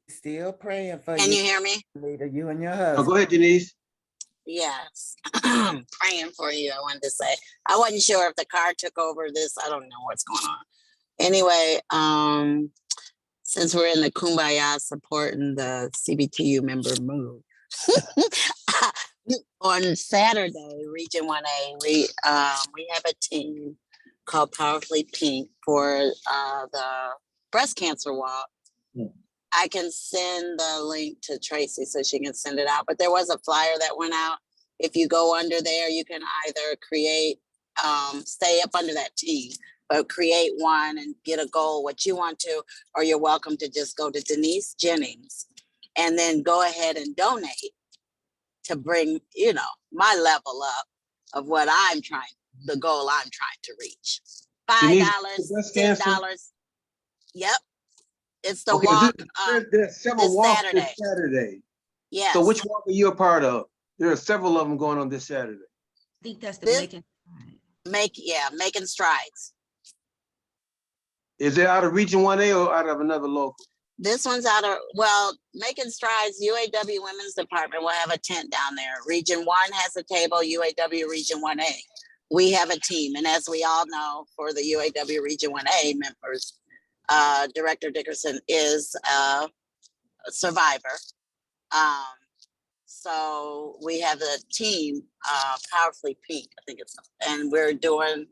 Still praying for Can you, you hear me? Leader, you and your Oh, husband. go ahead, Denise. Yes. Praying for you, I wanted to say. I wasn't sure if the car took over this. I don't know what's going on. Anyway, since we're in the Kumbaya supporting the CBTU member move, on Saturday, Region 1A, we have a team called Powerfully Pink for the breast cancer walk. Yeah. I can send the link to Tracy so she can send it out. But there was a flyer that went out. If you go under there, you can either create, stay up under that team, but create one and get a goal, what you want to, or you're welcome to just go to Denise Jennings and then go ahead and donate to bring, my level up of what the goal I'm trying to reach. Denise, $5, breast cancer? $10. Yep. It's the Okay, walk there's several this walks Saturday. this Saturday. Yes. So which walk are you a part of? There are several of them going on this Saturday. I think that's the This- making. Making strides. Is it out of Region 1A or out of another local? This one's Making Strides, UAW Women's Department will have a tent down there. Region 1 has a table, UAW Region 1A. We have a team, and as we all know, for the UAW Region 1A members, Director Dickerson is a survivor. So we have a team, Powerfully Pink, I think it's, and we're doing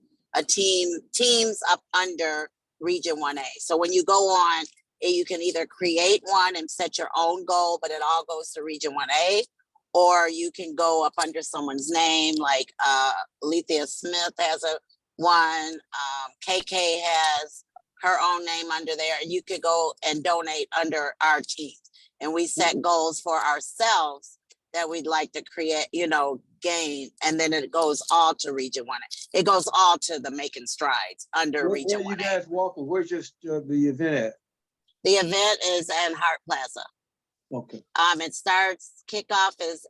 teams up under Region 1A. So when you go on, you can either create one and set your own goal, but it all goes to Region 1A, or you can go up under someone's name, like Alethea Smith has one, KK has her own name under there, and you could go and donate under our team. And we set goals for ourselves that we'd like to create, gain, and then it goes all to Region 1A. It goes all to the Making Strides under Region 1A. Where are you guys walking? Where's the event at? The event is in Hart Plaza. Okay. It starts, kickoff is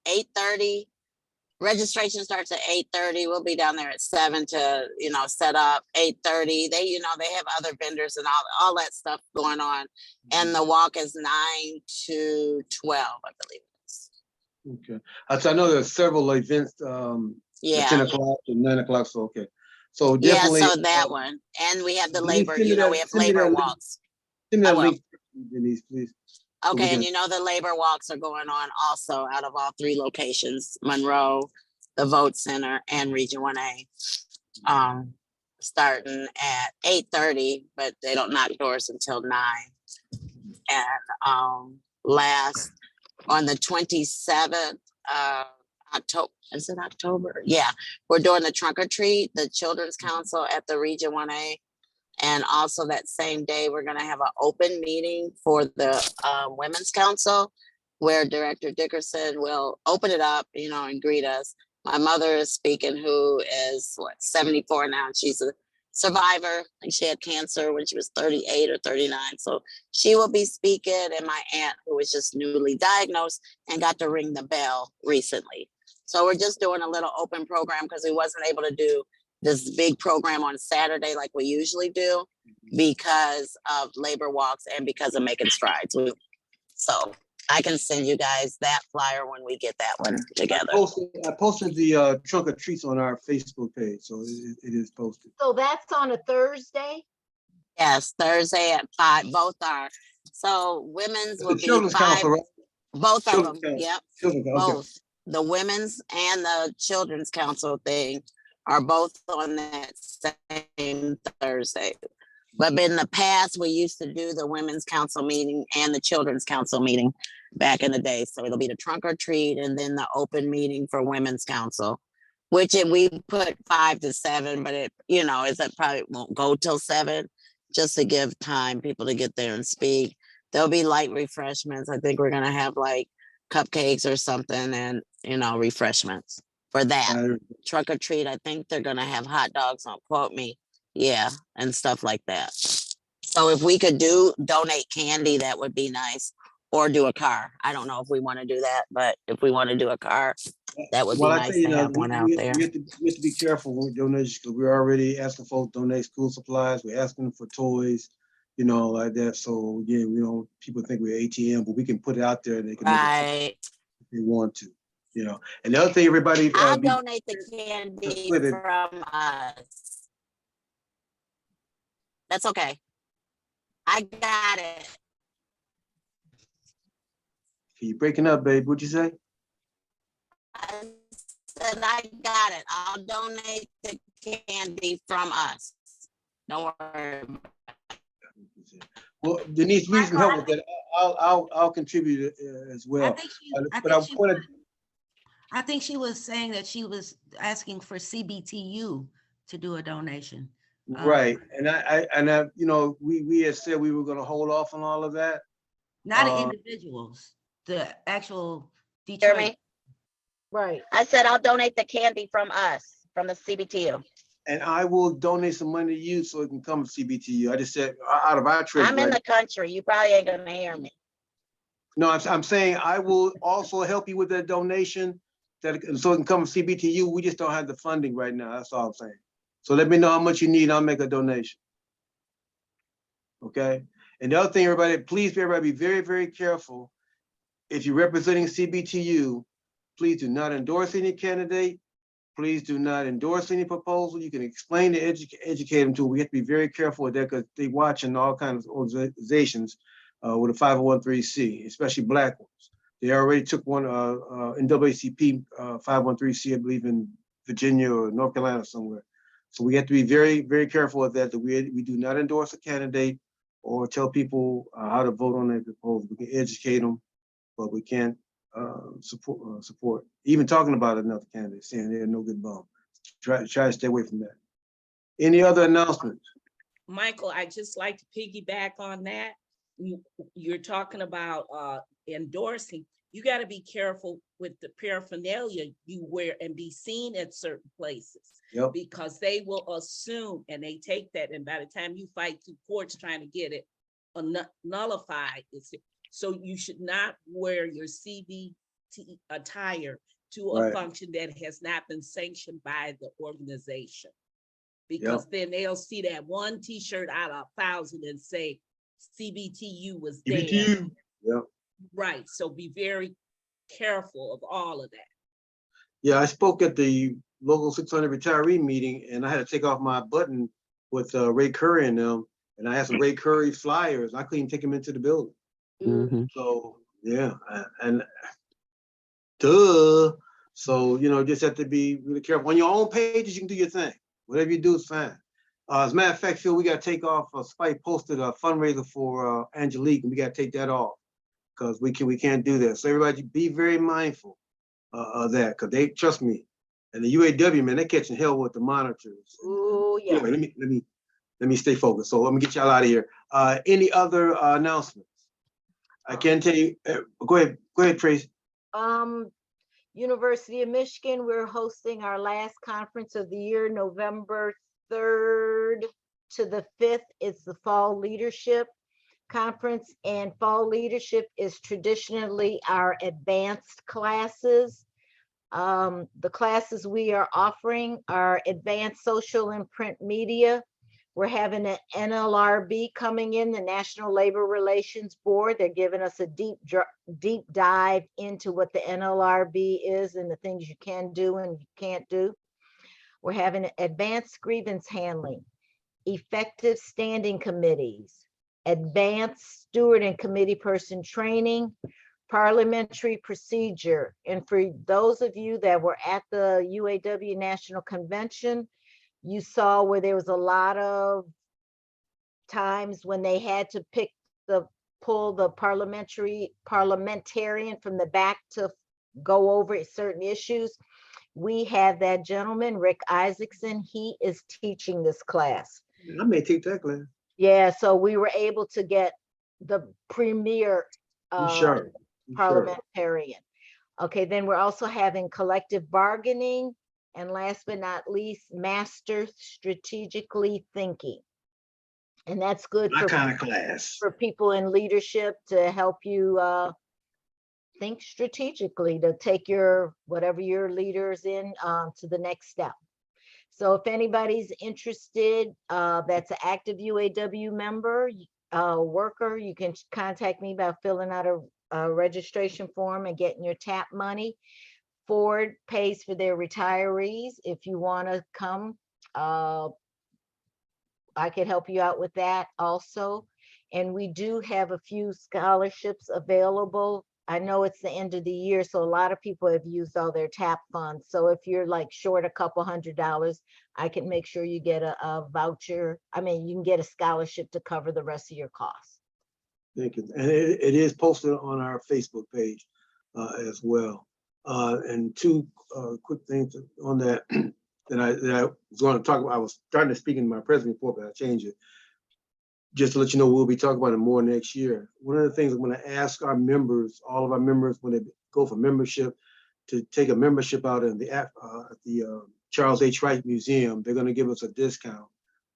8:30. Registration starts at 8:30. We'll be down there at 7 to, set up 8:30. They, they have other vendors and all that stuff going on. And the walk is 9 to 12, I believe it is. Okay. So I know there's several events, at 10 o'clock and 9 o'clock. So, okay. So definitely. Yeah, so that one. And we have the labor, we have labor walks. Send me that link, Denise, please. Okay, and the labor walks are going on also out of all three locations, Monroe, the Vote Center, and Region 1A. Starting at 8:30, but they don't knock doors until 9. And last on the 27th, October, is it October? Yeah, we're doing the trunk or treat, the Children's Council at the Region 1A. And also that same day, we're going to have an open meeting for the Women's Council, where Director Dickerson will open it up, and greet us. My mother is speaking, who is 74 now. She's a survivor. I think she had cancer when she was 38 or 39. So she will be speaking, and my aunt, who was just newly diagnosed and got to ring the bell recently. So we're just doing a little open program because we wasn't able to do this big program on Saturday like we usually do because of labor walks and because of Making Strides. So I can send you guys that flyer when we get that one together. I posted the trunk or treats on our Facebook page, so it is posted. So that's on a Thursday? Yes, Thursday at 5. Both are. So women's will be Children's 5. Council, right? Both of Children's them. Council. Yep. Children's Council, okay. Both. The Women's and the Children's Council thing are both on that same Thursday. But in the past, we used to do the Women's Council meeting and the Children's Council meeting back in the day. So it'll be the trunk or treat and then the open meeting for Women's Council, which we put 5 to 7, but it probably won't go till 7 just to give time people to get there and speak. There'll be light refreshments. I think we're going to have like cupcakes or something and, you know, refreshments for that. Trunk or treat, I think they're gonna have hot dogs, don't quote me. Yeah, and stuff like that. So if we could donate candy, that would be nice. Or do a car. I don't know if we want to do that, but if we want to do a car, that would be Well, I tell nice you to now, have one out there. we have to be careful with donations because we're already asking folks to donate school supplies. We're asking for toys, you know, like that. So yeah, we don't. People think we're ATM, but we can put it out there and they can make it Right. if they want to, you know. And the other thing, everybody, I'll donate the candy with it. from us. That's okay. I got it. You breaking up, babe? What'd you say? I said I got it. I'll donate the candy from us. Don't worry. Well, Denise, we need some help with that. I'll contribute as well. I think she was saying that she was asking for CBTU to do a donation. Right, and I, you know, we had said we were going to hold off on all of that. Not individuals, the actual Hear Detroit. me? Right. I said I'll donate the candy from us, from the CBTU. And I will donate some money to you so it can come to CBTU. I just said out of our trade. I'm in the country. You probably ain't gonna hear me. No, I'm saying I will also help you with that donation so it can come to CBTU. We just don't have the funding right now. That's all I'm saying. So let me know how much you need. I'll make a donation. Okay. And the other thing, everybody, please, everybody, be very, very careful. If you're representing CBTU, please do not endorse any candidate. Please do not endorse any proposal. You can explain to educate them too. We have to be very careful with that because they're watching all kinds of organizations with a 501(c), especially Black ones. They already took one NAACP 501(c), I believe in Virginia or North Carolina somewhere. So we have to be very, very careful with that we do not endorse a candidate or tell people how to vote on that proposal. We can educate them, but we can't support. Even talking about another candidate, saying they're no good bum. Try to stay away from that. Any other announcements? Michael, I just like to piggyback on that. You're talking about endorsing. You got to be careful with the paraphernalia you wear and be seen at certain places. Yep. Because they will assume, and they take that, and by the time you fight through courts trying to get it nullified, so you should not wear your CBT attire to a function that has not been sanctioned by the organization. Because then they'll see that one T-shirt out of 1,000 and say CBTU was there. CBTU. Yep. Right. So be very careful of all of that. Yeah, I spoke at the local 600 retiree meeting, and I had to take off my button with Ray Curry and them, and I had some Ray Curry flyers. I couldn't take them into the building. Mm-hmm. So yeah, and duh. So you know, just have to be really careful. On your own pages, you can do your thing. Whatever you do is fine. As a matter of fact, Phil, we got to take off. Spike posted a fundraiser for Angelique, and we got to take that off because we can't do that. So everybody, be very mindful of that because they trust me. And the UAW, man, they're catching hell with the monitors. Oh yeah. Anyway, let me stay focused. So let me get y'all out of here. Any other announcements? I can tell you. Go ahead, Tracy. University of Michigan, we're hosting our last conference of the year, November 3rd to the 5th. It's the Fall Leadership Conference, and Fall Leadership is traditionally our advanced classes. The classes we are offering are Advanced Social and Print Media. We're having an NLRB coming in, the National Labor Relations Board. They're giving us a deep dive into what the NLRB is and the things you can do and you can't do. We're having advanced grievance handling, effective standing committees, advanced steward and committee person training, parliamentary procedure. And for those of you that were at the UAW National Convention, you saw where there was a lot of times when they had to pull the parliamentarian from the back to go over certain issues. We have that gentleman, Rick Isaacson. He is teaching this class. I may take that class. Yeah, so we were able to get the premier Sure. parliamentarian. Okay, then we're also having collective bargaining, and last but not least, master strategically thinking. And that's good My kind of class. for people in leadership to help you think strategically to take your whatever your leaders in to the next step. So if anybody's interested, that's an active UAW member, worker, you can contact me by filling out a registration form and getting your TAP money. Ford pays for their retirees. If you want to come, I could help you out with that also. And we do have a few scholarships available. I know it's the end of the year, so a lot of people have used all their TAP funds. So if you're like short a couple $100, I can make sure you get a voucher. I mean, you can get a scholarship to cover the rest of your costs. Thank you. And it is posted on our Facebook page as well. And two quick things on that that I was going to talk about. I was starting to speak in my president report, but I changed it. Just to let you know, we'll be talking about it more next year. One of the things I'm going to ask our members, all of our members, when they go for membership, to take a membership out in the Charles H. Wright Museum. They're going to give us a discount.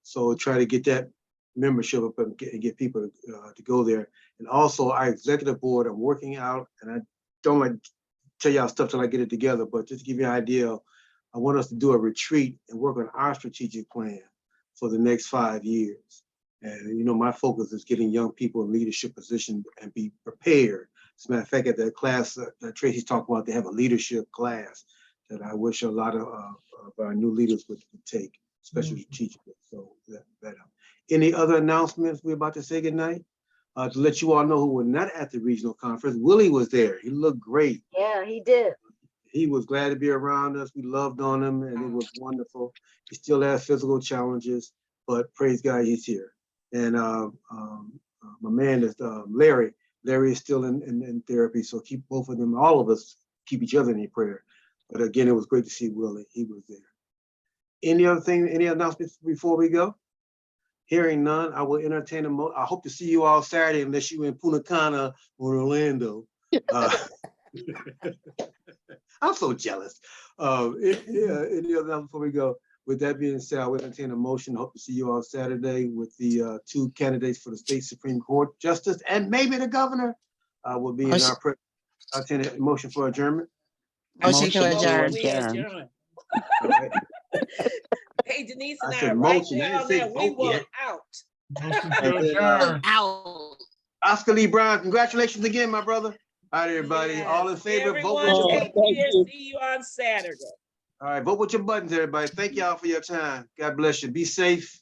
So try to get that membership up and get people to go there. And also our executive board, I'm working out, and I don't like to tell y'all stuff till I get it together, but just to give you an idea, I want us to do a retreat and work on our strategic plan for the next 5 years. And you know, my focus is getting young people in leadership positions and be prepared. As a matter of fact, at that class that Tracy's talking about, they have a leadership class that I wish a lot of our new leaders would take, especially strategically. So that any other announcements? We're about to say goodnight. To let you all know who were not at the regional conference, Willie was there. He looked great. Yeah, he did. He was glad to be around us. We loved on him, and it was wonderful. He still has physical challenges, but praise God, he's here. And my man is Larry. Larry is still in therapy, so keep both of them, all of us, keep each other in your prayer. But again, it was great to see Willie. He was there. Any other thing, any announcements before we go? Hearing none, I will entertain I hope to see you all Saturday, unless you in Punta Cana or Orlando. I'm so jealous. Any other before we go? With that being said, I will entertain a motion. Hope to see you all Saturday with the two candidates for the state Supreme Court justice and maybe the governor will be in our I'll entertain a motion for adjournment. Motion to adjourn. We adjourn. Right. Hey, Denise I and I said are right motion. there I didn't on say that. We vote want yet. out. Motion to adjourn. Out. Oscar Lee Brown, congratulations again, my brother. All right, everybody. Yes. All in favor, vote with Everyone, your take buttons. care. See you on Saturday. All right, vote with your buttons, everybody. Thank y'all for your time. God bless you. Be safe.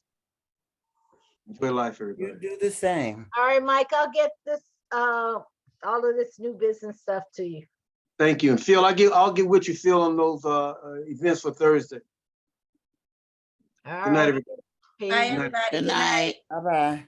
Enjoy life, everybody. You do the same. All right, Mike, I'll get this, all of this new business stuff to you. Thank you. And Phil, I'll get with you, Phil, on those events for Thursday. All Good night, right. everybody. Peace. Bye, everybody. Good night. Bye-bye.